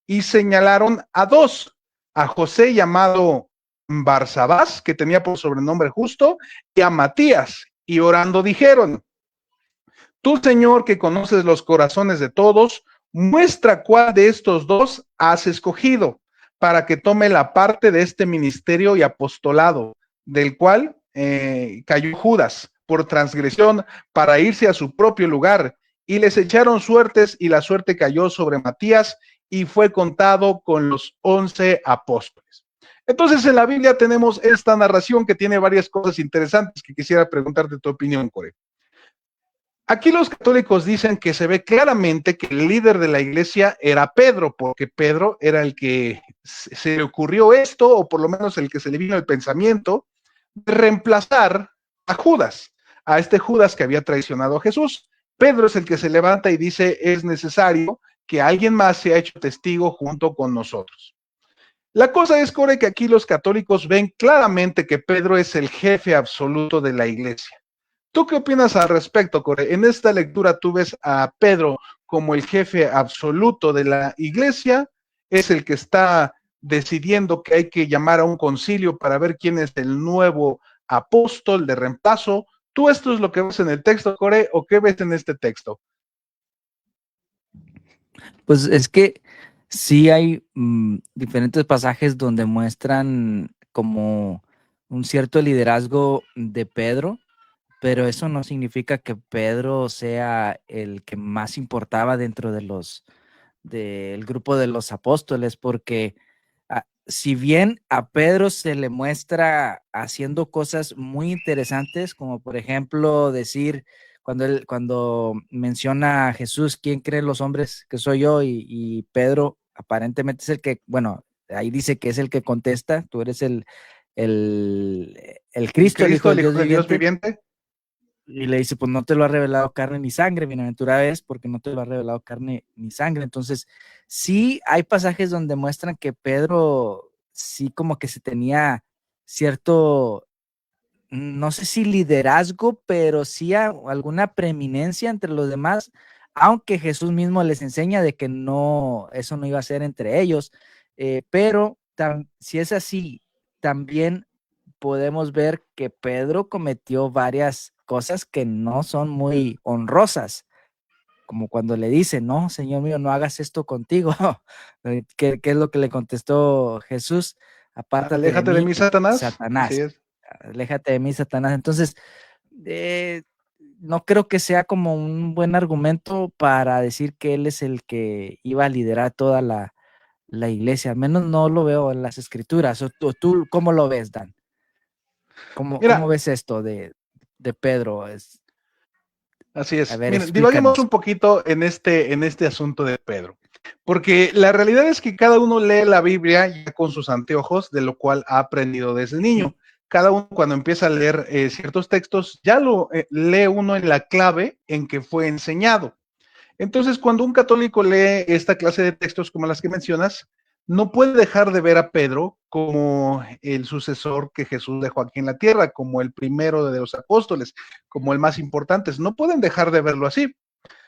Y señalaron a dos: a José llamado Barsabás, que tenía por sobrenombre Justo, y a Matías, y orando dijeron: tú, Señor, que conoces los corazones de todos, muestra cuál de estos dos has escogido para que tome la parte de este ministerio y apostolado, del cual cayó Judas por transgresión para irse a su propio lugar, y les echaron suertes, y la suerte cayó sobre Matías, y fue contado con los 11 apóstoles. Entonces, en la Biblia tenemos esta narración que tiene varias cosas interesantes que quisiera preguntarte tu opinión, Core. Aquí los católicos dicen que se ve claramente que el líder de la iglesia era Pedro, porque Pedro era el que se le ocurrió esto, o por lo menos el que se le vino el pensamiento de reemplazar a Judas, a este Judas que había traicionado a Jesús. Pedro es el que se levanta y dice: es necesario que alguien más sea hecho testigo junto con nosotros. La cosa es, Core, que aquí los católicos ven claramente que Pedro es el jefe absoluto de la iglesia. ¿Tú qué opinas al respecto, Core? En esta lectura tú ves a Pedro como el jefe absoluto de la iglesia, es el que está decidiendo que hay que llamar a un concilio para ver quién es el nuevo apóstol de reemplazo. ¿Tú esto es lo que ves en el texto, Core, o qué ves en este texto? Pues es que sí hay diferentes pasajes donde muestran como un cierto liderazgo de Pedro, pero eso no significa que Pedro sea el que más importaba dentro del grupo de los apóstoles, porque si bien a Pedro se le muestra haciendo cosas muy interesantes, como por ejemplo decir, cuando menciona a Jesús, ¿quién creen los hombres que soy yo? Y Pedro aparentemente es el que, bueno, ahí dice que es el que contesta, tú eres el El Cristo, el Hijo Cristo, del el Hijo Dios del Dios viviente. viviente. Y le dice, pues no te lo ha revelado carne ni sangre, bienaventurada es porque no te lo ha revelado carne ni sangre. Entonces, sí hay pasajes donde muestran que Pedro sí como que se tenía cierto, no sé si liderazgo, pero sí alguna preeminencia entre los demás, aunque Jesús mismo les enseña de que no, eso no iba a ser entre ellos. Pero si es así, también podemos ver que Pedro cometió varias cosas que no son muy honrosas, como cuando le dice, no, Señor mío, no hagas esto contigo. ¿Qué es lo que le contestó Jesús? Apártate de Aléjate de mí, mí, Satanás. Así Satanás. es. Aléjate de mí, Satanás. Entonces, eh, no creo que sea como un buen argumento para decir que él es el que iba a liderar toda la iglesia. Al menos no lo veo en las escrituras. ¿O tú cómo lo ves, Dan? ¿Cómo Mira, ves esto de Pedro? así A es. ver, Miren, divaguemos explícanos. un poquito en este asunto de Pedro, porque la realidad es que cada uno lee la Biblia ya con sus anteojos, de lo cual ha aprendido desde niño. Cada uno cuando empieza a leer ciertos textos, ya lo lee uno en la clave en que fue enseñado. Entonces, cuando un católico lee esta clase de textos como las que mencionas, no puede dejar de ver a Pedro como el sucesor que Jesús dejó aquí en la tierra, como el primero de los apóstoles, como el más importante. No pueden dejar de verlo así.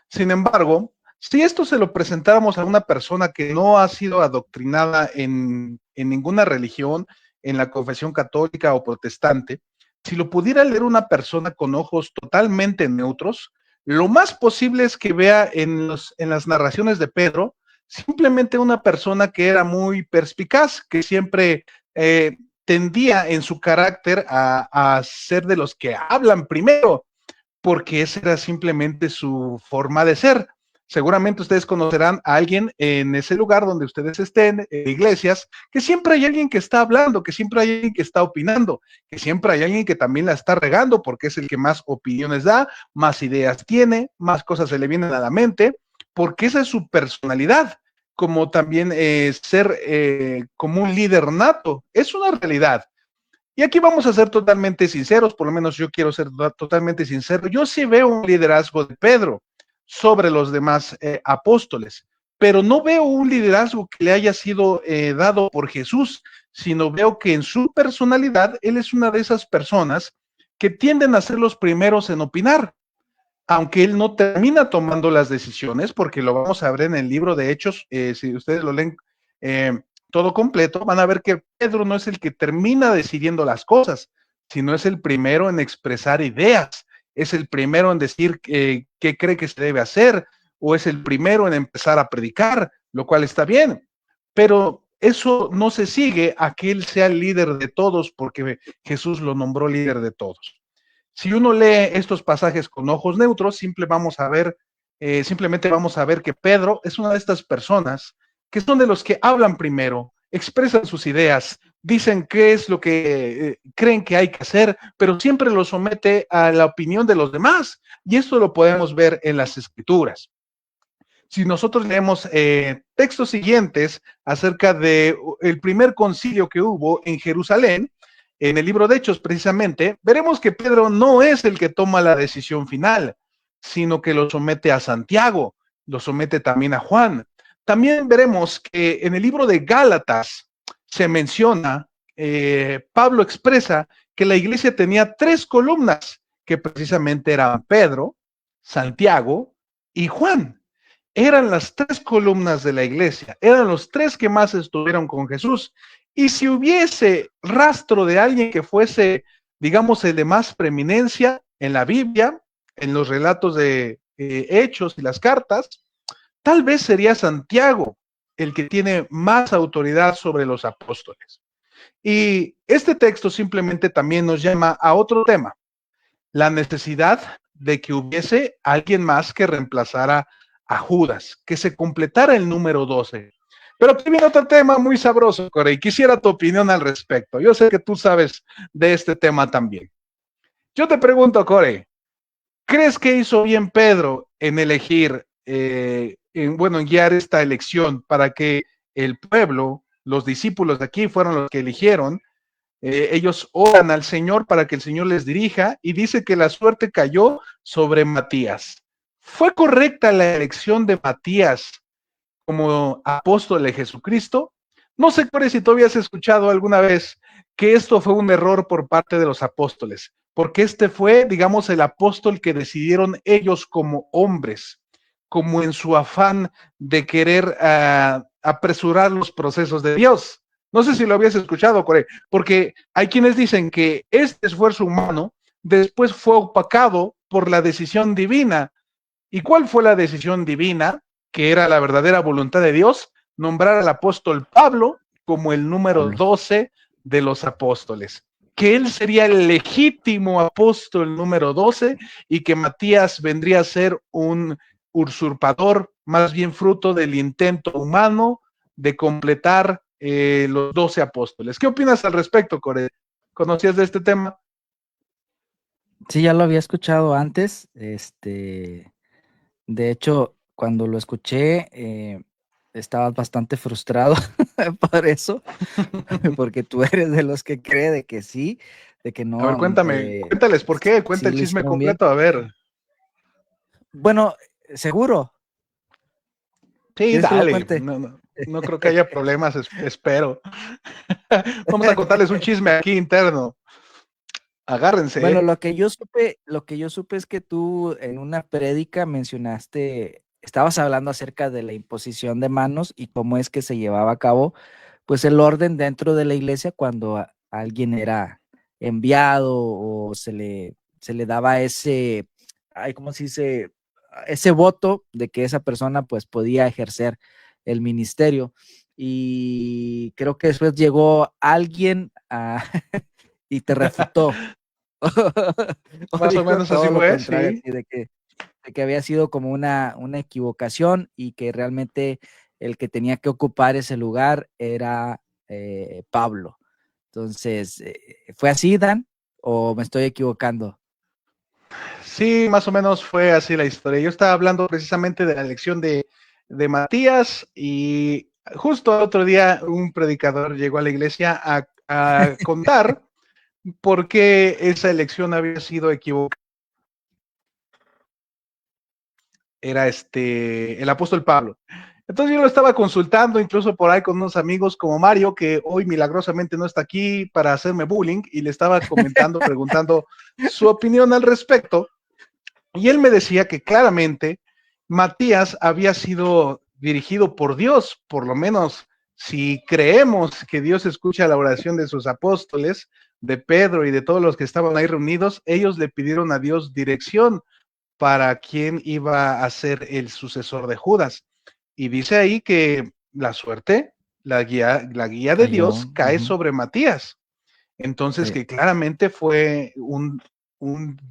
Sin embargo, si esto se lo presentáramos a una persona que no ha sido adoctrinada en ninguna religión, en la confesión católica o protestante, si lo pudiera leer una persona con ojos totalmente neutros, lo más posible es que vea en las narraciones de Pedro simplemente una persona que era muy perspicaz, que siempre tendía en su carácter a ser de los que hablan primero, porque esa era simplemente su forma de ser. Seguramente ustedes conocerán a alguien en ese lugar donde ustedes estén, en iglesias, que siempre hay alguien que está hablando, que siempre hay alguien que está opinando, que siempre hay alguien que también la está regando, porque es el que más opiniones da, más ideas tiene, más cosas se le vienen a la mente, porque esa es su personalidad, como también ser como un líder nato, es una realidad. Y aquí vamos a ser totalmente sinceros, por lo menos yo quiero ser totalmente sincero. Yo sí veo un liderazgo de Pedro sobre los demás apóstoles, pero no veo un liderazgo que le haya sido dado por Jesús, sino veo que en su personalidad él es una de esas personas que tienden a ser los primeros en opinar, aunque él no termina tomando las decisiones, porque lo vamos a ver en el libro de Hechos, si ustedes lo leen todo completo, van a ver que Pedro no es el que termina decidiendo las cosas, sino es el primero en expresar ideas, es el primero en decir qué cree que se debe hacer, o es el primero en empezar a predicar, lo cual está bien, pero eso no se sigue a que él sea el líder de todos, porque Jesús lo nombró líder de todos. Si uno lee estos pasajes con ojos neutros, simplemente vamos a ver que Pedro es una de estas personas que son de los que hablan primero, expresan sus ideas, dicen qué es lo que creen que hay que hacer, pero siempre lo somete a la opinión de los demás. Y esto lo podemos ver en las escrituras. Si nosotros leemos textos siguientes acerca de el primer concilio que hubo en Jerusalén, en el libro de Hechos precisamente, veremos que Pedro no es el que toma la decisión final, sino que lo somete a Santiago, lo somete también a Juan. También veremos que en el libro de Gálatas se menciona, Pablo expresa que la iglesia tenía 3 columnas, que precisamente eran Pedro, Santiago y Juan. Eran las 3 columnas de la iglesia, eran los 3 que más estuvieron con Jesús. Y si hubiese rastro de alguien que fuese, digamos, el de más preeminencia en la Biblia, en los relatos de Hechos y las cartas, tal vez sería Santiago el que tiene más autoridad sobre los apóstoles. Y este texto simplemente también nos llama a otro tema, la necesidad de que hubiese alguien más que reemplazara a Judas, que se completara el número 12. Pero aquí viene otro tema muy sabroso, Corey. Quisiera tu opinión al respecto. Yo sé que tú sabes de este tema también. Yo te pregunto, Corey, ¿crees que hizo bien Pedro en elegir, en guiar esta elección para que el pueblo, los discípulos de aquí fueron los que eligieron? Ellos oran al Señor para que el Señor les dirija y dice que la suerte cayó sobre Matías. ¿Fue correcta la elección de Matías como apóstol de Jesucristo? No sé, Corey, si tú habías escuchado alguna vez que esto fue un error por parte de los apóstoles, porque este fue, digamos, el apóstol que decidieron ellos como hombres, como en su afán de querer apresurar los procesos de Dios. No sé si lo habías escuchado, Corey, porque hay quienes dicen que este esfuerzo humano después fue opacado por la decisión divina. ¿Y cuál fue la decisión divina? Que era la verdadera voluntad de Dios, nombrar al apóstol Pablo como el número Pablo. 12 de los apóstoles, que él sería el legítimo apóstol número 12 y que Matías vendría a ser un usurpador, más bien fruto del intento humano de completar los 12 apóstoles. ¿Qué opinas al respecto, Core? ¿Conocías de este tema? Sí, ya lo había escuchado antes. De hecho, cuando lo escuché, estabas bastante frustrado por eso, porque tú eres de los que cree de que sí, de que A ver, no, cuéntame, cuéntales por qué, cuenta sí el lo chisme hicieron bien. completo, a ver. Bueno, seguro. Sí, ¿Quieres que lo dale, cuente? no creo que haya problemas, espero. Vamos a contarles un chisme aquí interno. Agárrense, Bueno, ¿eh? lo que yo supe es que tú en una prédica mencionaste, estabas hablando acerca de la imposición de manos y cómo es que se llevaba a cabo, pues el orden dentro de la iglesia cuando alguien era enviado o se le daba ese, ay, ¿cómo se dice? Ese voto de que esa persona pues podía ejercer el ministerio. Y creo que después llegó alguien y te refutó. O Más o dijo menos así todo lo fue, contrario, sí. así de que había sido como una equivocación y que realmente el que tenía que ocupar ese lugar era Pablo. Entonces, ¿fue así, Dan? ¿O me estoy equivocando? Sí, más o menos fue así la historia. Yo estaba hablando precisamente de la elección de Matías y justo el otro día un predicador llegó a la iglesia a contar por qué esa elección había sido equivocada. Era el apóstol Pablo. Entonces yo lo estaba consultando incluso por ahí con unos amigos como Mario, que hoy milagrosamente no está aquí para hacerme bullying, y le estaba comentando, preguntando su opinión al respecto. Y él me decía que claramente Matías había sido dirigido por Dios, por lo menos si creemos que Dios escucha la oración de sus apóstoles, de Pedro y de todos los que estaban ahí reunidos, ellos le pidieron a Dios dirección para quién iba a ser el sucesor de Judas. Y dice ahí que la suerte, la guía de Cayó. Dios cae Ujú. sobre Matías. Entonces, Sí, que claramente fue un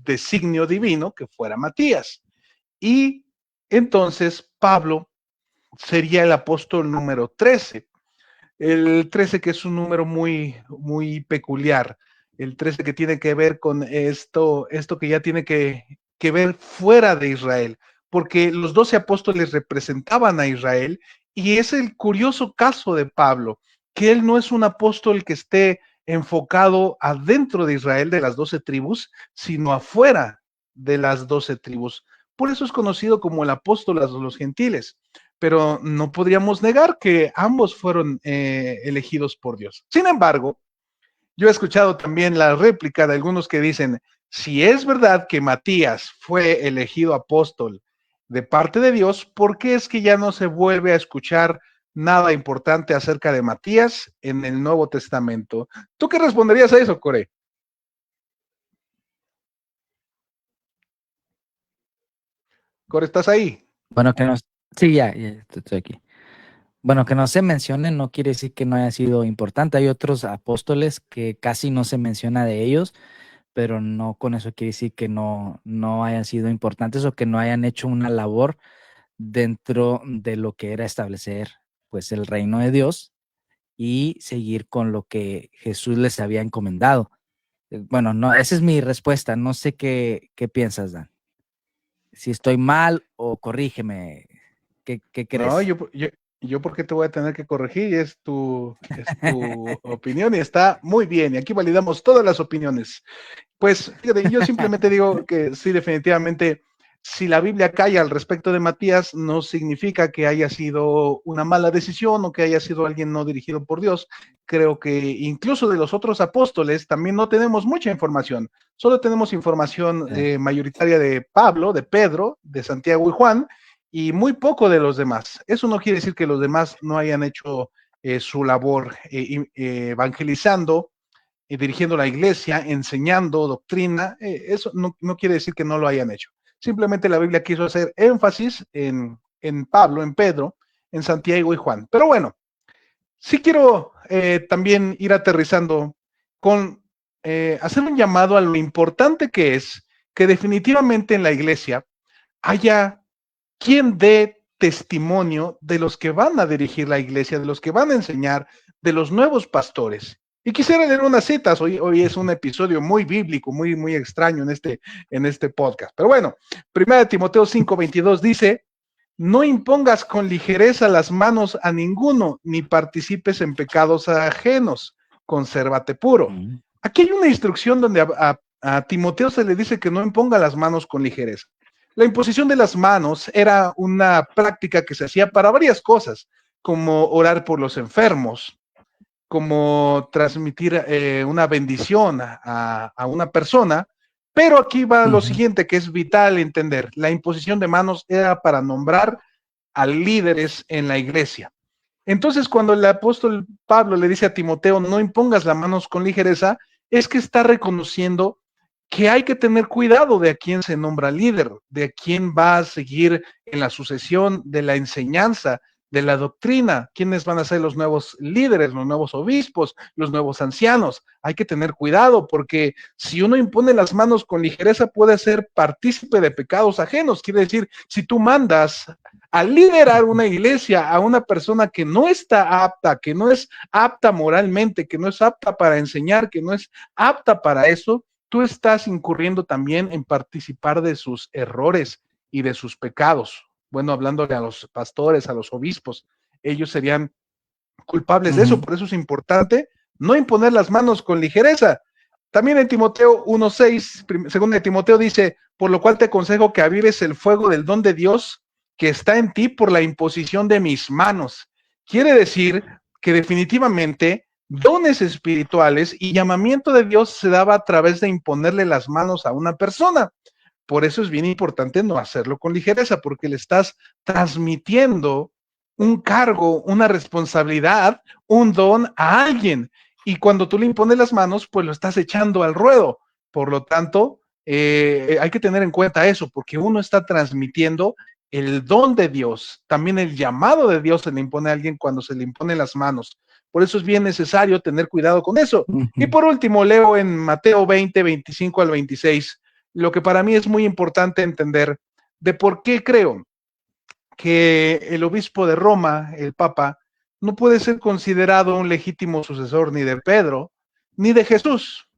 designio divino que fuera Matías. Y entonces Pablo sería el apóstol número 13. El 13 que es un número muy, muy peculiar. El 13 que tiene que ver con esto que ya tiene que ver fuera de Israel, porque los 12 apóstoles representaban a Israel y es el curioso caso de Pablo, que él no es un apóstol que esté enfocado adentro de Israel, de las 12 tribus, sino afuera de las 12 tribus. Por eso es conocido como el apóstol a los gentiles, pero no podríamos negar que ambos fueron elegidos por Dios. Sin embargo, yo he escuchado también la réplica de algunos que dicen, si es verdad que Matías fue elegido apóstol de parte de Dios, ¿por qué es que ya no se vuelve a escuchar nada importante acerca de Matías en el Nuevo Testamento? ¿Tú qué responderías a eso, Core? Core, ¿estás ahí? bueno, que nos... Sí, ya estoy aquí. Bueno, que no se mencione no quiere decir que no haya sido importante. Hay otros apóstoles que casi no se menciona de ellos, pero no con eso quiere decir que no hayan sido importantes o que no hayan hecho una labor dentro de lo que era establecer pues el reino de Dios y seguir con lo que Jesús les había encomendado. Bueno, no, esa es mi respuesta. No sé qué piensas, Dan. Si estoy mal o corrígeme. ¿Qué No, crees? yo ¿por qué te voy a tener que corregir? Es tu opinión y está muy bien. Y aquí validamos todas las opiniones. Pues fíjate, yo simplemente digo que sí, definitivamente, si la Biblia calla al respecto de Matías, no significa que haya sido una mala decisión o que haya sido alguien no dirigido por Dios. Creo que incluso de los otros apóstoles también no tenemos mucha información. Solo tenemos información mayoritaria de Pablo, de Pedro, de Santiago y Juan, y muy poco de los demás. Eso no quiere decir que los demás no hayan hecho su labor evangelizando y dirigiendo la iglesia, enseñando doctrina. Eso no quiere decir que no lo hayan hecho. Simplemente la Biblia quiso hacer énfasis en Pablo, en Pedro, en Santiago y Juan. Pero bueno, sí quiero también ir aterrizando con hacer un llamado a lo importante que es que definitivamente en la iglesia haya quien dé testimonio de los que van a dirigir la iglesia, de los que van a enseñar, de los nuevos pastores. Y quisiera leer unas citas. Hoy es un episodio muy bíblico, muy extraño en este podcast. Pero bueno, 1 Timoteo 5:22 dice: no impongas con ligereza las manos a ninguno, ni participes en pecados ajenos. Consérvate puro. Aquí hay una instrucción donde a Timoteo se le dice que no imponga las manos con ligereza. La imposición de las manos era una práctica que se hacía para varias cosas, como orar por los enfermos, como transmitir una bendición a una persona, pero aquí va lo siguiente que es vital entender. La imposición de manos era para nombrar a líderes en la iglesia. Entonces, cuando el apóstol Pablo le dice a Timoteo, no impongas las manos con ligereza, es que está reconociendo que hay que tener cuidado de a quién se nombra líder, de a quién va a seguir en la sucesión de la enseñanza, de la doctrina, quiénes van a ser los nuevos líderes, los nuevos obispos, los nuevos ancianos. Hay que tener cuidado porque si uno impone las manos con ligereza puede ser partícipe de pecados ajenos. Quiere decir, si tú mandas a liderar una iglesia a una persona que no está apta, que no es apta moralmente, que no es apta para enseñar, que no es apta para eso, tú estás incurriendo también en participar de sus errores y de sus pecados. Bueno, hablándole a los pastores, a los obispos, ellos serían culpables de eso. Por eso es importante no imponer las manos con ligereza. También en Timoteo 1:6, según de Timoteo dice, por lo cual te aconsejo que avives el fuego del don de Dios que está en ti por la imposición de mis manos. Quiere decir que definitivamente dones espirituales y llamamiento de Dios se daba a través de imponerle las manos a una persona. Por eso es bien importante no hacerlo con ligereza, porque le estás transmitiendo un cargo, una responsabilidad, un don a alguien. Y cuando tú le impones las manos, pues lo estás echando al ruedo. Por lo tanto, hay que tener en cuenta eso, porque uno está transmitiendo el don de Dios. También el llamado de Dios se le impone a alguien cuando se le imponen las manos. Por eso es bien necesario tener cuidado con eso. Y por último, leo en Mateo 20:25 al 26, lo que para mí es muy importante entender de por qué creo que el obispo de Roma, el Papa, no puede ser considerado un legítimo sucesor ni de Pedro ni de Jesús,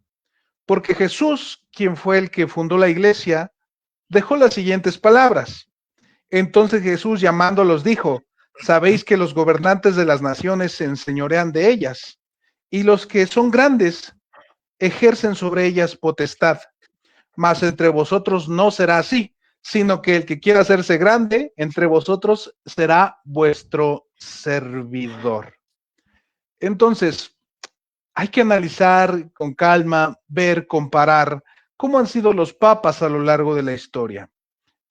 porque Jesús, quien fue el que fundó la iglesia, dejó las siguientes palabras. Entonces Jesús llamándolos dijo: sabéis que los gobernantes de las naciones se enseñorean de ellas, y los que son grandes ejercen sobre ellas potestad. Mas entre vosotros no será así, sino que el que quiera hacerse grande entre vosotros será vuestro servidor. Entonces, hay que analizar con calma, ver, comparar cómo han sido los papas a lo largo de la historia.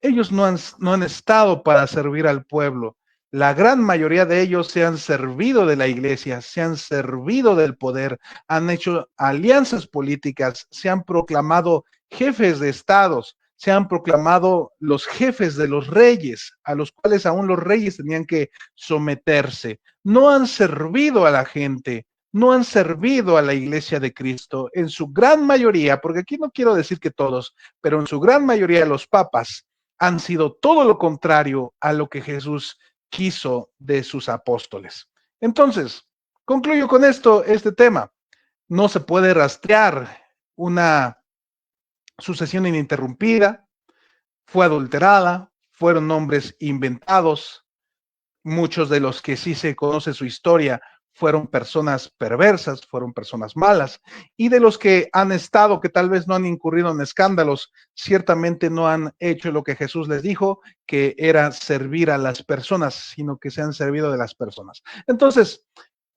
Ellos no han estado para servir al pueblo. La gran mayoría de ellos se han servido de la iglesia, se han servido del poder, han hecho alianzas políticas, se han proclamado jefes de estados, se han proclamado los jefes de los reyes, a los cuales aún los reyes tenían que someterse. No han servido a la gente, no han servido a la iglesia de Cristo en su gran mayoría, porque aquí no quiero decir que todos, pero en su gran mayoría los papas han sido todo lo contrario a lo que Jesús quiso de sus apóstoles. Entonces, concluyo con esto, este tema. No se puede rastrear una sucesión ininterrumpida, fue adulterada, fueron nombres inventados, muchos de los que sí se conoce su historia fueron personas perversas, fueron personas malas, y de los que han estado, que tal vez no han incurrido en escándalos, ciertamente no han hecho lo que Jesús les dijo, que era servir a las personas, sino que se han servido de las personas. Entonces,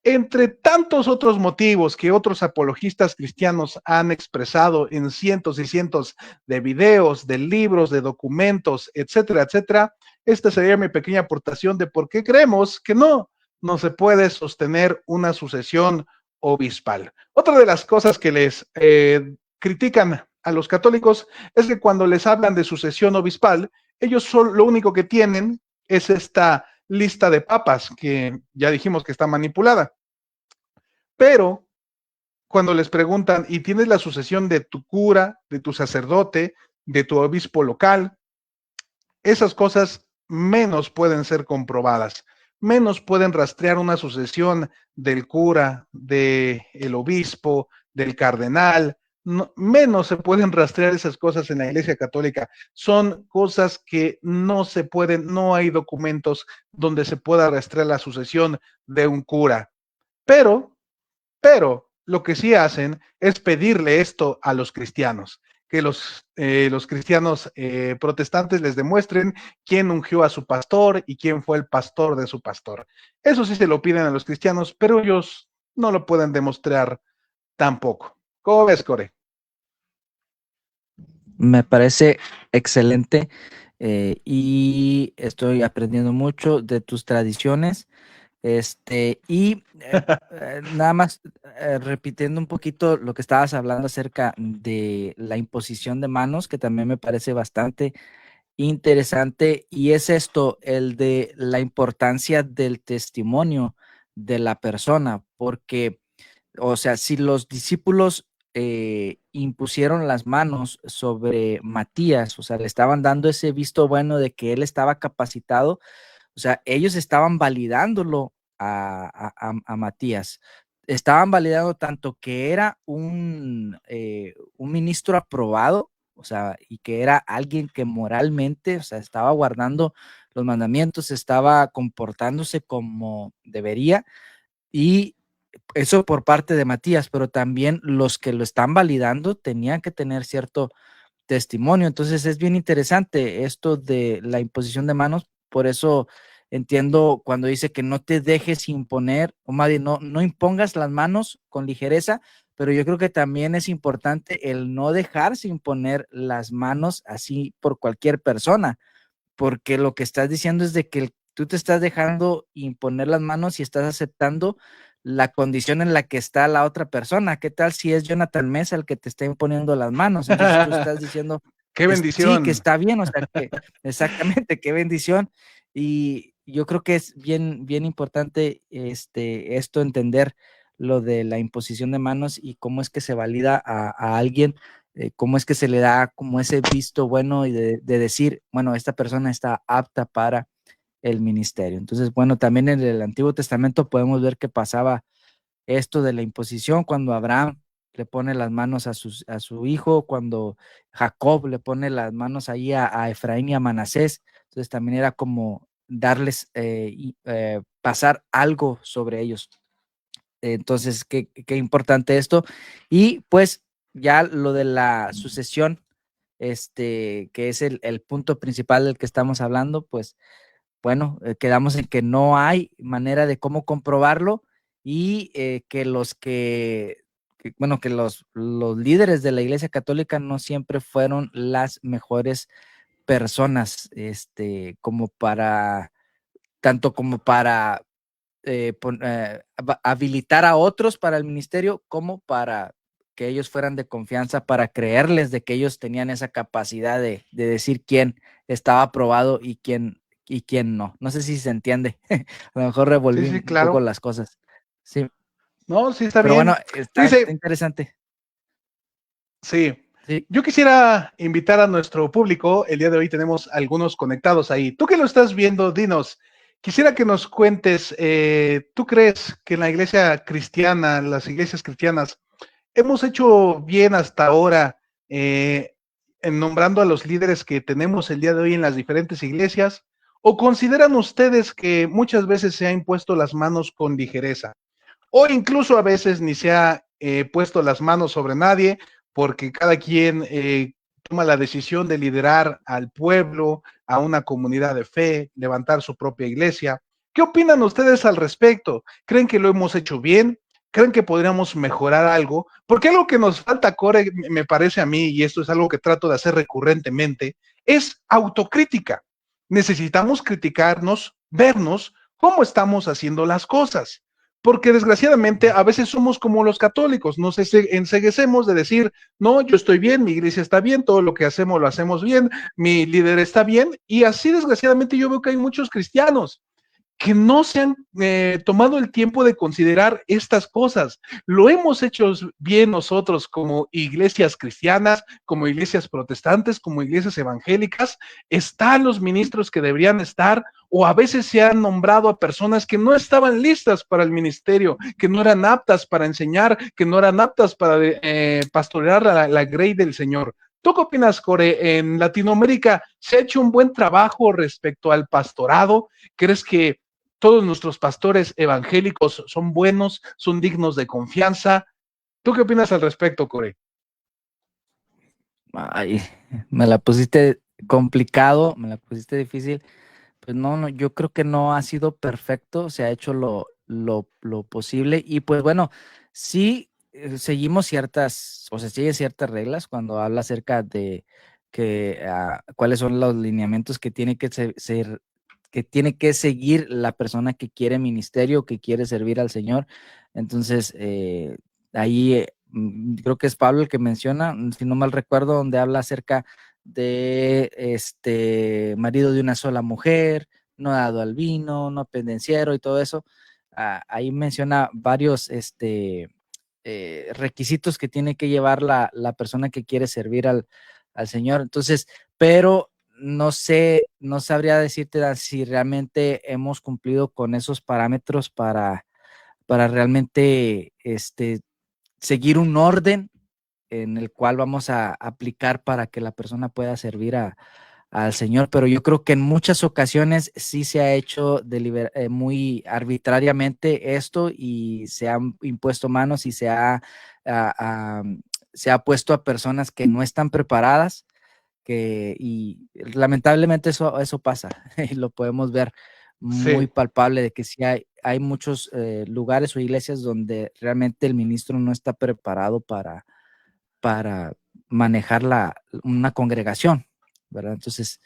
entre tantos otros motivos que otros apologistas cristianos han expresado en cientos y cientos de videos, de libros, de documentos, etcétera, etcétera, esta sería mi pequeña aportación de por qué creemos que no se puede sostener una sucesión obispal. Otra de las cosas que les critican a los católicos es que cuando les hablan de sucesión obispal, ellos lo único que tienen es esta lista de papas que ya dijimos que está manipulada. Pero cuando les preguntan, ¿y tienes la sucesión de tu cura, de tu sacerdote, de tu obispo local? Esas cosas menos pueden ser comprobadas, menos pueden rastrear una sucesión del cura, del obispo, del cardenal, menos se pueden rastrear esas cosas en la Iglesia Católica. Son cosas que no se pueden, no hay documentos donde se pueda rastrear la sucesión de un cura. Pero lo que sí hacen es pedirle esto a los cristianos, que los cristianos protestantes les demuestren quién ungió a su pastor y quién fue el pastor de su pastor. Eso sí se lo piden a los cristianos, pero ellos no lo pueden demostrar tampoco. ¿Cómo ves, Core? Me parece excelente y estoy aprendiendo mucho de tus tradiciones. Nada más repitiendo un poquito lo que estabas hablando acerca de la imposición de manos, que también me parece bastante interesante, y es esto, el de la importancia del testimonio de la persona, porque, o sea, si los discípulos impusieron las manos sobre Matías, o sea, le estaban dando ese visto bueno de que él estaba capacitado, o sea, ellos estaban validándolo a Matías. Estaban validando tanto que era un ministro aprobado, o sea, y que era alguien que moralmente, o sea, estaba guardando los mandamientos, estaba comportándose como debería, y eso por parte de Matías, pero también los que lo están validando tenían que tener cierto testimonio. Entonces es bien interesante esto de la imposición de manos, por eso entiendo cuando dice que no te dejes imponer, o más bien no impongas las manos con ligereza, pero yo creo que también es importante el no dejarse imponer las manos así por cualquier persona, porque lo que estás diciendo es de que tú te estás dejando imponer las manos y estás aceptando la condición en la que está la otra persona. ¿Qué tal si es Jonathan Mesa el que te está imponiendo las manos? Entonces tú estás diciendo, ¡Qué sí, que bendición! está bien, o sea, que exactamente, qué bendición. Y yo creo que es bien, bien importante esto entender lo de la imposición de manos y cómo es que se valida a alguien, cómo es que se le da como ese visto bueno y de decir, bueno, esta persona está apta para el ministerio. Entonces, bueno, también en el Antiguo Testamento podemos ver que pasaba esto de la imposición cuando Abraham le pone las manos a su hijo, cuando Jacob le pone las manos ahí a Efraín y a Manasés. Entonces también era como darles, pasar algo sobre ellos. Entonces, qué importante esto. Y pues ya lo de la sucesión, que es el punto principal del que estamos hablando, pues bueno, quedamos en que no hay manera de cómo comprobarlo y bueno, que los líderes de la Iglesia Católica no siempre fueron las mejores personas, como para, tanto como para habilitar a otros para el ministerio, como para que ellos fueran de confianza, para creerles de que ellos tenían esa capacidad de decir quién estaba aprobado y quién no. No sé si se entiende. A lo mejor Sí, revolví sí, un poco claro. las cosas. Sí, No, sí está pero bueno, bien. está Dice, interesante. sí, Sí. Yo quisiera invitar a nuestro público, el día de hoy tenemos algunos conectados ahí. Tú que lo estás viendo, dinos, quisiera que nos cuentes, ¿tú crees que en la iglesia cristiana, las iglesias cristianas, hemos hecho bien hasta ahora en nombrando a los líderes que tenemos el día de hoy en las diferentes iglesias? ¿O consideran ustedes que muchas veces se ha impuesto las manos con ligereza? O incluso a veces ni se ha puesto las manos sobre nadie porque cada quien toma la decisión de liderar al pueblo, a una comunidad de fe, levantar su propia iglesia. ¿Qué opinan ustedes al respecto? ¿Creen que lo hemos hecho bien? ¿Creen que podríamos mejorar algo? Porque algo que nos falta, Core, me parece a mí, y esto es algo que trato de hacer recurrentemente, es autocrítica. Necesitamos criticarnos, vernos cómo estamos haciendo las cosas, porque desgraciadamente a veces somos como los católicos, nos enseguecemos de decir, no, yo estoy bien, mi iglesia está bien, todo lo que hacemos lo hacemos bien, mi líder está bien, y así desgraciadamente yo veo que hay muchos cristianos que no se han tomado el tiempo de considerar estas cosas. Lo hemos hecho bien nosotros como iglesias cristianas, como iglesias protestantes, como iglesias evangélicas. Están los ministros que deberían estar, o a veces se han nombrado a personas que no estaban listas para el ministerio, que no eran aptas para enseñar, que no eran aptas para pastorear la grey del Señor. ¿Tú qué opinas, Core? ¿En Latinoamérica se ha hecho un buen trabajo respecto al pastorado? ¿Crees que todos nuestros pastores evangélicos son buenos, son dignos de confianza? ¿Tú qué opinas al respecto, Core? Ay, me la pusiste complicado, me la pusiste difícil. Pues no, no, yo creo que no ha sido perfecto, se ha hecho lo posible y pues bueno, sí seguimos ciertas, o se siguen ciertas reglas cuando habla acerca de que cuáles son los lineamientos que tiene que ser, que tiene que seguir la persona que quiere ministerio, que quiere servir al Señor. Entonces, ahí creo que es Pablo el que menciona, si no mal recuerdo, donde habla acerca de marido de una sola mujer, no dado al vino, no pendenciero y todo eso. Ahí menciona varios requisitos que tiene que llevar la persona que quiere servir al Señor. Entonces, pero no sé, no sabría decirte si realmente hemos cumplido con esos parámetros para realmente seguir un orden en el cual vamos a aplicar para que la persona pueda servir al Señor, pero yo creo que en muchas ocasiones sí se ha hecho muy arbitrariamente esto y se han impuesto manos y se ha puesto a personas que no están preparadas, y lamentablemente eso pasa y lo podemos ver muy Sí, palpable de que sí hay muchos lugares o iglesias donde realmente el ministro no está preparado para manejar una congregación, ¿verdad? Entonces,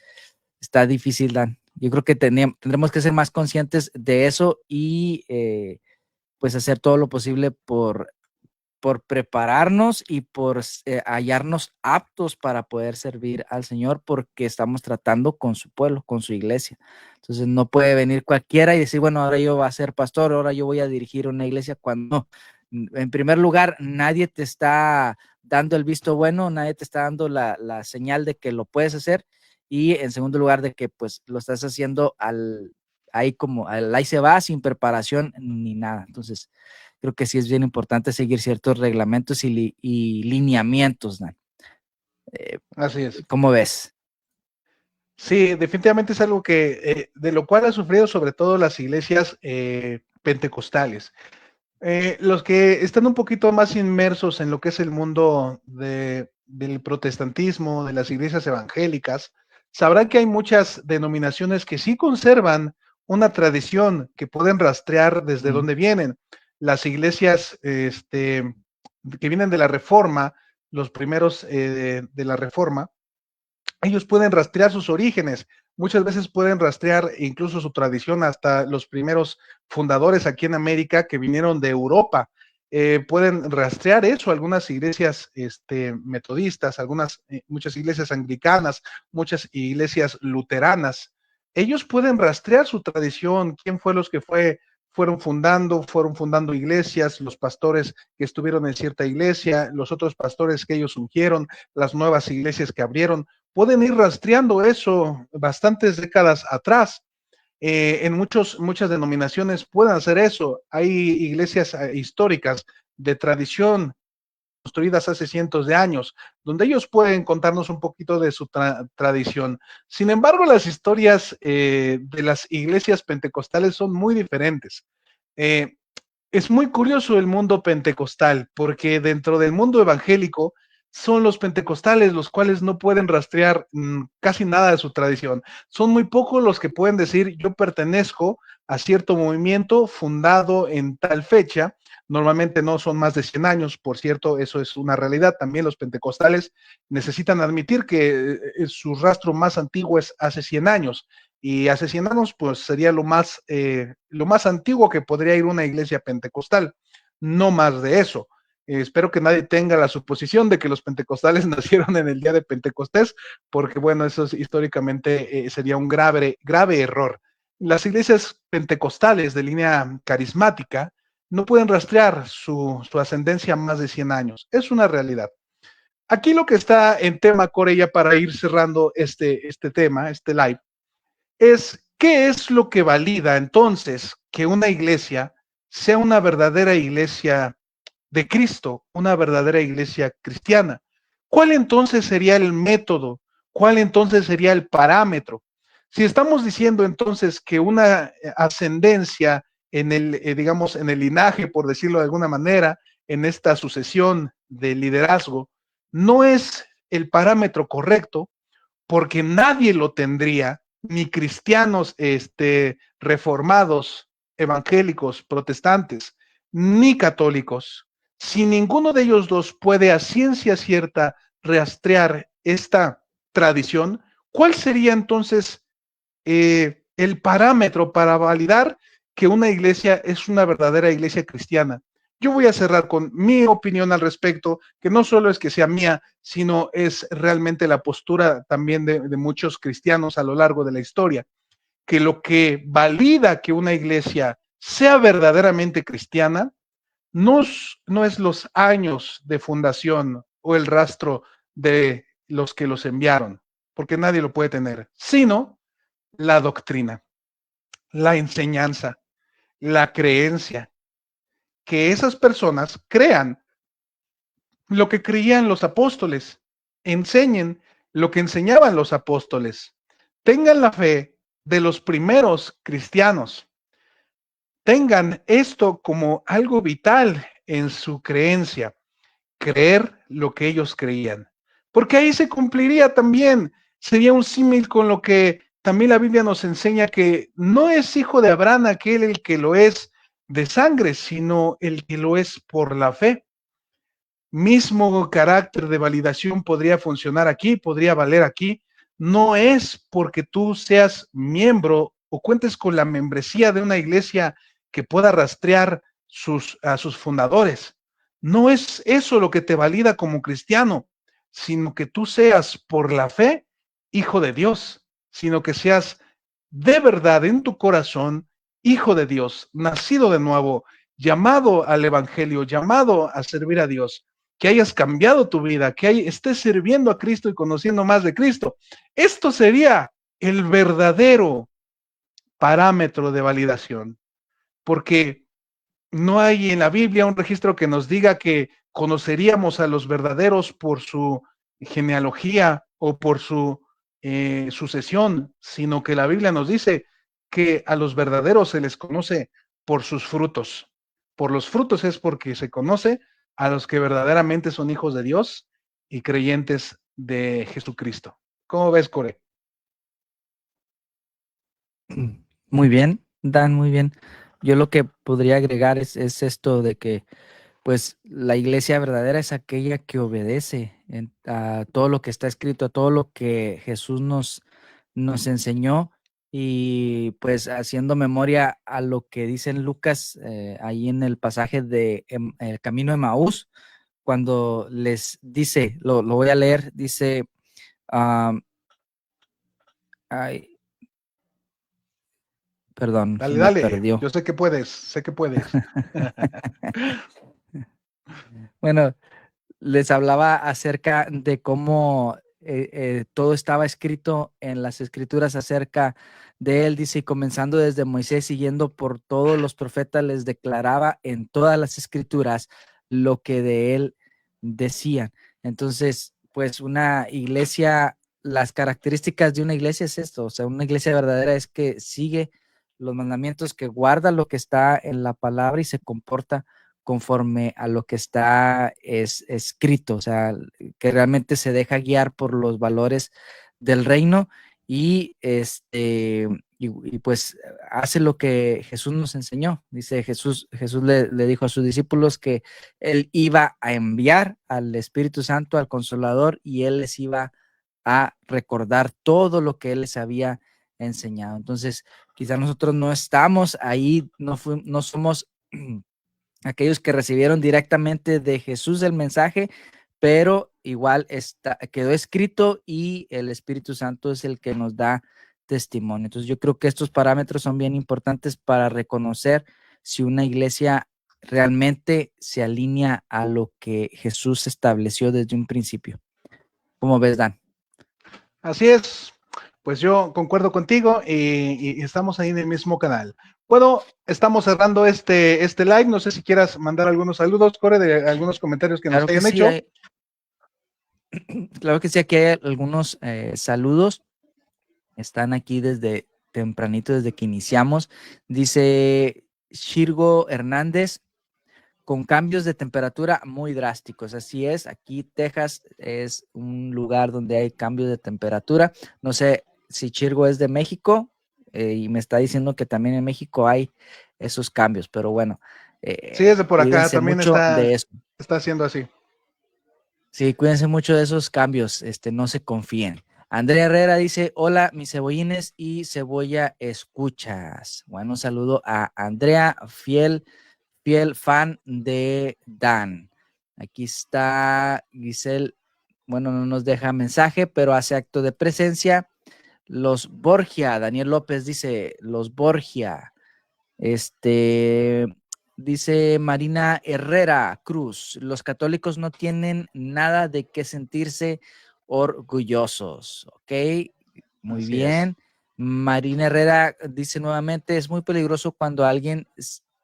está difícil, Dan. Yo creo que tendremos que ser más conscientes de eso y pues hacer todo lo posible por prepararnos y por hallarnos aptos para poder servir al Señor, porque estamos tratando con su pueblo, con su iglesia. Entonces no puede venir cualquiera y decir, bueno, ahora yo voy a ser pastor, ahora yo voy a dirigir una iglesia, cuando no. En primer lugar, nadie te está dando el visto bueno, nadie te está dando la señal de que lo puedes hacer, y en segundo lugar de que pues lo estás haciendo ahí se va, sin preparación ni nada. Entonces, creo que sí es bien importante seguir ciertos reglamentos y lineamientos, Dan. Eh, así es. ¿Cómo ves? Sí, definitivamente es algo que de lo cual han sufrido sobre todo las iglesias pentecostales. Los que están un poquito más inmersos en lo que es el mundo del protestantismo, de las iglesias evangélicas, sabrán que hay muchas denominaciones que sí conservan una tradición que pueden rastrear desde Ujú. dónde vienen. Las iglesias que vienen de la Reforma, los primeros de la Reforma, ellos pueden rastrear sus orígenes, muchas veces pueden rastrear incluso su tradición hasta los primeros fundadores aquí en América que vinieron de Europa. Pueden rastrear eso, algunas iglesias metodistas, muchas iglesias anglicanas, muchas iglesias luteranas. Ellos pueden rastrear su tradición, quién fue los que fue fueron fundando iglesias, los pastores que estuvieron en cierta iglesia, los otros pastores que ellos ungieron, las nuevas iglesias que abrieron, pueden ir rastreando eso bastantes décadas atrás. En muchas denominaciones pueden hacer eso. Hay iglesias históricas de tradición construidas hace cientos de años, donde ellos pueden contarnos un poquito de su tradición. Sin embargo, las historias de las iglesias pentecostales son muy diferentes. Eh, es muy curioso el mundo pentecostal, porque dentro del mundo evangélico son los pentecostales los cuales no pueden rastrear casi nada de su tradición. Son muy pocos los que pueden decir yo pertenezco a cierto movimiento fundado en tal fecha. Normalmente no son más de 100 años, por cierto, eso es una realidad. También los pentecostales necesitan admitir que su rastro más antiguo es hace 100 años. Y hace 100 años, pues sería lo más antiguo que podría ir una iglesia pentecostal, no más de eso. Espero que nadie tenga la suposición de que los pentecostales nacieron en el día de Pentecostés, porque bueno, eso históricamente sería un grave error. Las iglesias pentecostales de línea carismática no pueden rastrear su ascendencia a más de 100 años. Es una realidad. Aquí lo que está en tema, Corella, para ir cerrando este tema, este live, es qué es lo que valida entonces que una iglesia sea una verdadera iglesia de Cristo, una verdadera iglesia cristiana. ¿Cuál entonces sería el método? ¿Cuál entonces sería el parámetro? Si estamos diciendo entonces que una ascendencia en el, digamos, en el linaje, por decirlo de alguna manera, en esta sucesión de liderazgo, no es el parámetro correcto, porque nadie lo tendría, ni cristianos reformados, evangélicos, protestantes, ni católicos. Si ninguno de ellos dos puede a ciencia cierta rastrear esta tradición, ¿cuál sería entonces el parámetro para validar que una iglesia es una verdadera iglesia cristiana? Yo voy a cerrar con mi opinión al respecto, que no solo es que sea mía, sino es realmente la postura también de muchos cristianos a lo largo de la historia, que lo que valida que una iglesia sea verdaderamente cristiana no es los años de fundación o el rastro de los que los enviaron, porque nadie lo puede tener, sino la doctrina, la enseñanza, la creencia, que esas personas crean lo que creían los apóstoles, enseñen lo que enseñaban los apóstoles, tengan la fe de los primeros cristianos, tengan esto como algo vital en su creencia, creer lo que ellos creían, porque ahí se cumpliría también, sería un símil con lo que también la Biblia nos enseña, que no es hijo de Abraham aquel el que lo es de sangre, sino el que lo es por la fe. Mismo carácter de validación podría funcionar aquí, podría valer aquí. No es porque tú seas miembro o cuentes con la membresía de una iglesia que pueda rastrear a sus fundadores. No es eso lo que te valida como cristiano, sino que tú seas por la fe hijo de Dios, sino que seas de verdad en tu corazón hijo de Dios, nacido de nuevo, llamado al evangelio, llamado a servir a Dios, que hayas cambiado tu vida, que estés sirviendo a Cristo y conociendo más de Cristo. Esto sería el verdadero parámetro de validación, porque no hay en la Biblia un registro que nos diga que conoceríamos a los verdaderos por su genealogía o por su sucesión, sino que la Biblia nos dice que a los verdaderos se les conoce por sus frutos. Por los frutos es porque se conoce a los que verdaderamente son hijos de Dios y creyentes de Jesucristo. ¿Cómo ves, Core? Muy bien, Dan, muy bien. Yo lo que podría agregar es esto de que, pues, la iglesia verdadera es aquella que obedece a todo lo que está escrito, a todo lo que Jesús nos enseñó, y pues haciendo memoria a lo que dice en Lucas, ahí en el pasaje de el camino de Maús, cuando les dice, lo voy a leer, dice, ay, Perdón, se Dale, me dale, perdió. yo sé que puedes, sé que puedes. Bueno, les hablaba acerca de cómo todo estaba escrito en las escrituras acerca de él, dice, y comenzando desde Moisés, siguiendo por todos los profetas, les declaraba en todas las escrituras lo que de él decían. Entonces, pues una iglesia, las características de una iglesia es esto, o sea, una iglesia verdadera es que sigue los mandamientos, que guarda lo que está en la palabra y se comporta conforme a lo que está escrito, o sea, que realmente se deja guiar por los valores del reino y pues hace lo que Jesús nos enseñó. Dice Jesús le dijo a sus discípulos que él iba a enviar al Espíritu Santo, al Consolador, y él les iba a recordar todo lo que él les había enseñado. Entonces, quizás nosotros no estamos ahí, no somos aquellos que recibieron directamente de Jesús el mensaje, pero igual quedó escrito y el Espíritu Santo es el que nos da testimonio. Entonces yo creo que estos parámetros son bien importantes para reconocer si una iglesia realmente se alinea a lo que Jesús estableció desde un principio. ¿Cómo ves, Dan? Así es, pues yo concuerdo contigo y estamos ahí en el mismo canal. Estamos cerrando este live, no sé si quieras mandar algunos saludos, Core, de algunos comentarios que nos Claro que hayan sí, hecho. claro que sí, aquí hay algunos saludos. Están aquí desde tempranito, desde que iniciamos. Dice Shirgo Hernández, con cambios de temperatura muy drásticos. Así es, aquí Texas es un lugar donde hay cambios de temperatura. No sé si Shirgo es de México y me está diciendo que también en México hay esos cambios, pero bueno, Sí, es de por acá, cuídense también mucho de eso. está haciendo así. Sí, cuídense mucho de esos cambios, no se confíen. Andrea Herrera dice, hola, mis cebollines y cebolla escuchas. Bueno, un saludo a Andrea, fiel fan de Dan. Aquí está Giselle, bueno, no nos deja mensaje, pero hace acto de presencia. Los Borgia, Daniel López dice, los Borgia. Dice Marina Herrera Cruz, los católicos no tienen nada de qué sentirse orgullosos, ¿ok? Muy Así es. bien. Marina Herrera dice nuevamente, es muy peligroso cuando alguien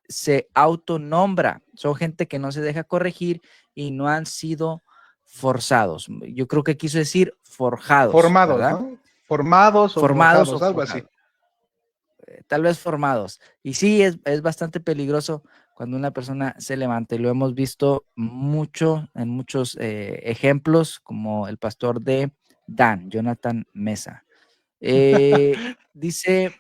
se autonombra. Son gente que no se deja corregir y no han sido forzados. Yo creo que quiso decir forjados, Formados, ¿verdad? ¿no? Formados o Formados o forjados, algo así. forjados. Tal vez formados. Y sí, es bastante peligroso cuando una persona se levanta. Y lo hemos visto mucho en muchos ejemplos, como el pastor de Dan, Jonathan Mesa. Dice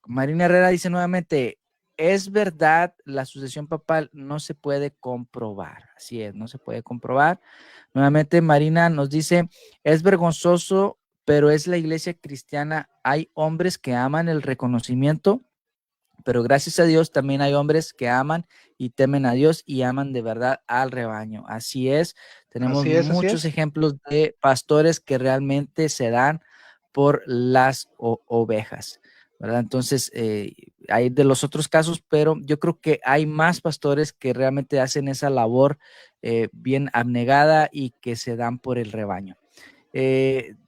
Marina Herrera, dice nuevamente, es verdad, la sucesión papal no se puede comprobar. Así es, no se puede comprobar. Nuevamente Marina nos dice, es vergonzoso, pero es la iglesia cristiana. Hay hombres que aman el reconocimiento, pero gracias a Dios también hay hombres que aman y temen a Dios y aman de verdad al rebaño. Así es, tenemos Así es, así muchos es. ejemplos de pastores que realmente se dan por las ovejas, ¿verdad? Entonces, hay de los otros casos, pero yo creo que hay más pastores que realmente hacen esa labor bien abnegada y que se dan por el rebaño.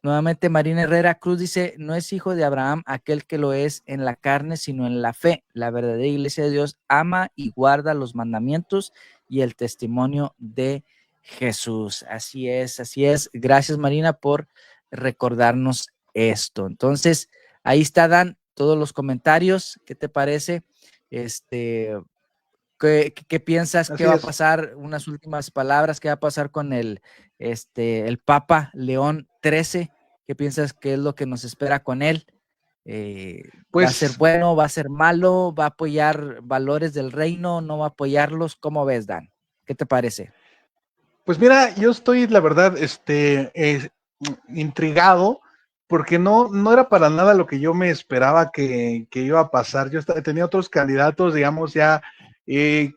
Nuevamente Marina Herrera Cruz dice, no es hijo de Abraham aquel que lo es en la carne, sino en la fe. La verdadera iglesia de Dios ama y guarda los mandamientos y el testimonio de Jesús. Así es, así es. Gracias Marina por recordarnos esto. Entonces, ahí está Dan, todos los comentarios. ¿Qué te parece? ¿Qué piensas que Así va a es. pasar? Unas últimas palabras, ¿qué va a pasar con el Papa León XIII? ¿Qué piensas que es lo que nos espera con él? ¿Va a ser Pues bueno? ¿Va a ser malo? ¿Va a apoyar valores del reino? ¿No va a apoyarlos? ¿Cómo ves, Dan? ¿Qué te parece? Pues mira, yo estoy, la verdad, intrigado, porque no era para nada lo que yo me esperaba que iba a pasar. Tenía otros candidatos, digamos, ya, que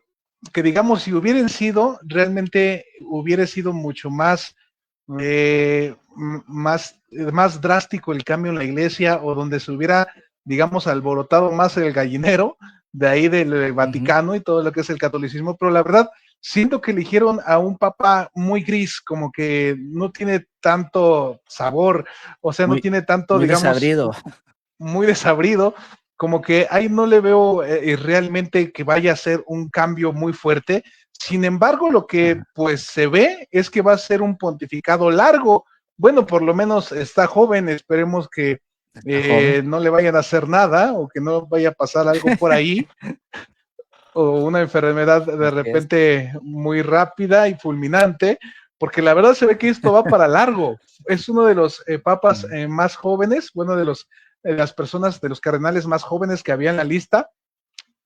digamos, si hubieran sido, realmente hubiera sido mucho más drástico el cambio en la iglesia, o donde se hubiera digamos, alborotado más el gallinero de ahí del Vaticano y todo lo que es el catolicismo, pero la verdad, siento que eligieron a un papa muy gris, como que no tiene tanto sabor, o sea, no Muy, tiene tanto, muy digamos, desabrido. muy desabrido, como que ahí no le veo realmente que vaya a ser un cambio muy fuerte. Sin embargo, lo que Ajá. pues se ve es que va a ser un pontificado largo. Bueno, por lo menos está joven, esperemos que Está joven. no le vayan a hacer nada o que no vaya a pasar algo por ahí o una enfermedad de Así es. repente muy rápida y fulminante, porque la verdad se ve que esto va para largo. Es uno de los papas Mm. más jóvenes, bueno, de las personas, de los cardenales más jóvenes que había en la lista.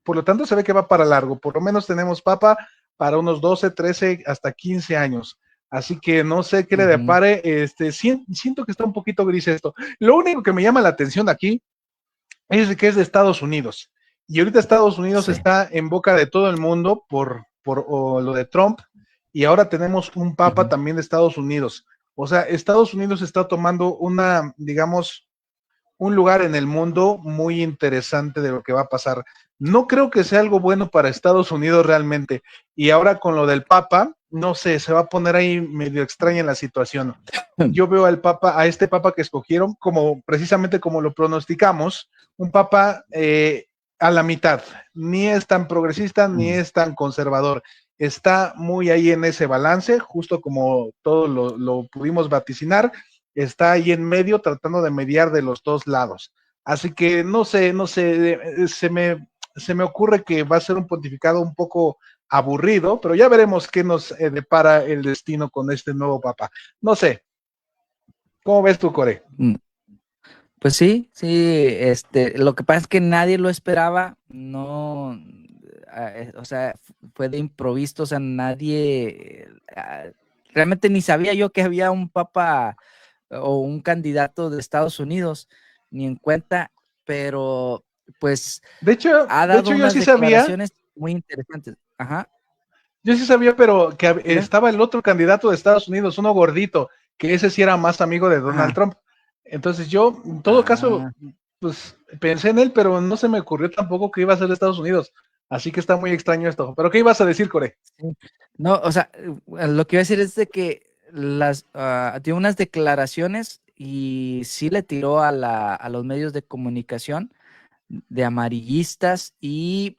Por lo tanto, se ve que va para largo. Por lo menos tenemos papa para unos 12, 13, hasta 15 años. Así que no sé qué le Ujú. depare. Siento que está un poquito gris esto. Lo único que me llama la atención aquí es que es de Estados Unidos. Y ahorita Estados Unidos Sí. está en boca de todo el mundo por lo de Trump. Y ahora tenemos un papa Ujú. también de Estados Unidos. O sea, Estados Unidos está tomando una, digamos, un lugar en el mundo muy interesante de lo que va a pasar. No creo que sea algo bueno para Estados Unidos realmente. Y ahora con lo del Papa, no sé, se va a poner ahí medio extraña la situación. Yo veo al Papa, a este Papa que escogieron, como precisamente como lo pronosticamos, un Papa a la mitad. Ni es tan progresista ni Mm. es tan conservador. Está muy ahí en ese balance, justo como todo lo pudimos vaticinar, está ahí en medio tratando de mediar de los dos lados. Así que no sé, no sé, se me ocurre que va a ser un pontificado un poco aburrido, pero ya veremos qué nos depara el destino con este nuevo papa. No sé, ¿cómo ves tú, Core? Mm. Pues sí, sí, lo que pasa es que nadie lo esperaba, no, o sea, fue de improviso, o sea, nadie, realmente ni sabía yo que había un papa o un candidato de Estados Unidos, ni en cuenta, pero pues ha De dado hecho yo unas sí sabía, declaraciones muy interesantes. Ajá, pero que dime. estaba el otro candidato de Estados Unidos, uno gordito, que ese sí era más amigo de Donald Ajá. Trump. Entonces yo, en todo caso, Ah, pues pensé en él, pero no se me ocurrió tampoco que iba a ser de Estados Unidos. Así que está muy extraño esto. ¿Pero qué ibas a decir, Core? sí. No, o sea, lo que iba a decir es de que dio unas declaraciones y sí le tiró a los medios de comunicación de amarillistas y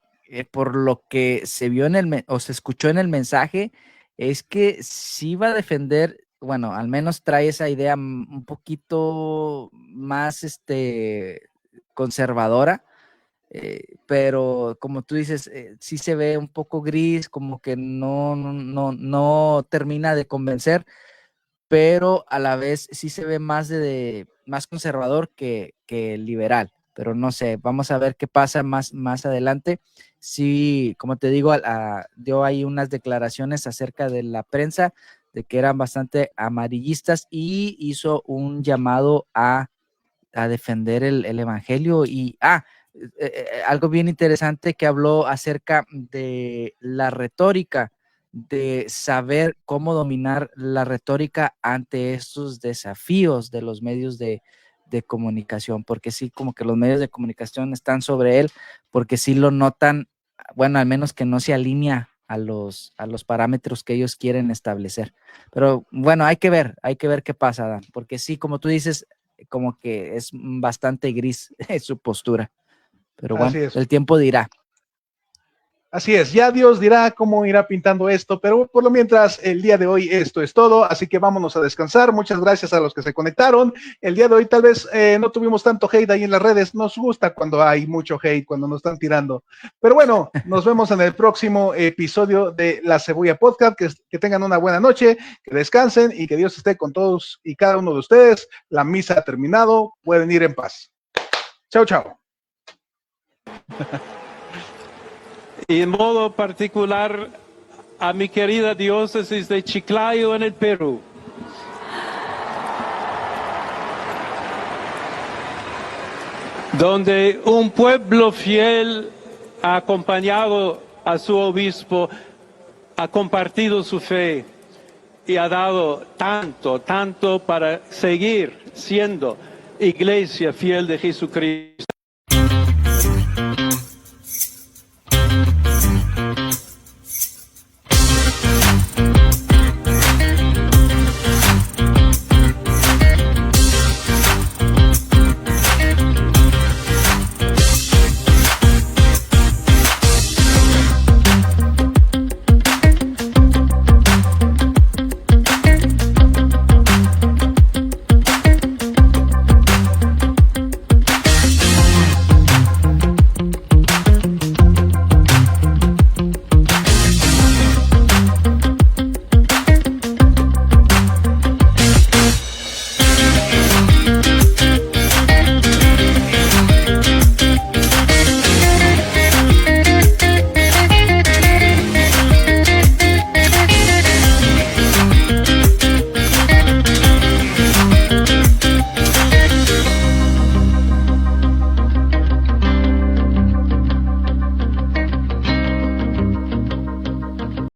por lo que se vio o se escuchó en el mensaje, es que sí va a defender, bueno, al menos trae esa idea un poquito más conservadora, pero como tú dices, sí se ve un poco gris, como que no termina de convencer, pero a la vez sí se ve más conservador que liberal. Pero no sé, vamos a ver qué pasa más adelante. Sí, como te digo, dio ahí unas declaraciones acerca de la prensa, de que eran bastante amarillistas y hizo un llamado a defender el evangelio. Y algo bien interesante que habló acerca de la retórica, de saber cómo dominar la retórica ante estos desafíos de los medios de comunicación, porque sí, como que los medios de comunicación están sobre él, porque sí lo notan, bueno, al menos que no se alinea a los parámetros que ellos quieren establecer. Pero bueno, hay que ver qué pasa, Dan, porque sí, como tú dices, como que es bastante gris su postura. Pero Así bueno, es. el tiempo dirá. Así es, ya Dios dirá cómo irá pintando esto, pero por lo mientras, el día de hoy esto es todo, así que vámonos a descansar. Muchas gracias a los que se conectaron. El día de hoy tal vez no tuvimos tanto hate ahí en las redes, nos gusta cuando hay mucho hate, cuando nos están tirando. Pero bueno, nos vemos en el próximo episodio de La Cebolla Podcast, que tengan una buena noche, que descansen y que Dios esté con todos y cada uno de ustedes. La misa ha terminado, pueden ir en paz. Chao, chao. Y en modo particular a mi querida diócesis de Chiclayo en el Perú. Donde un pueblo fiel ha acompañado a su obispo, ha compartido su fe y ha dado tanto para seguir siendo iglesia fiel de Jesucristo.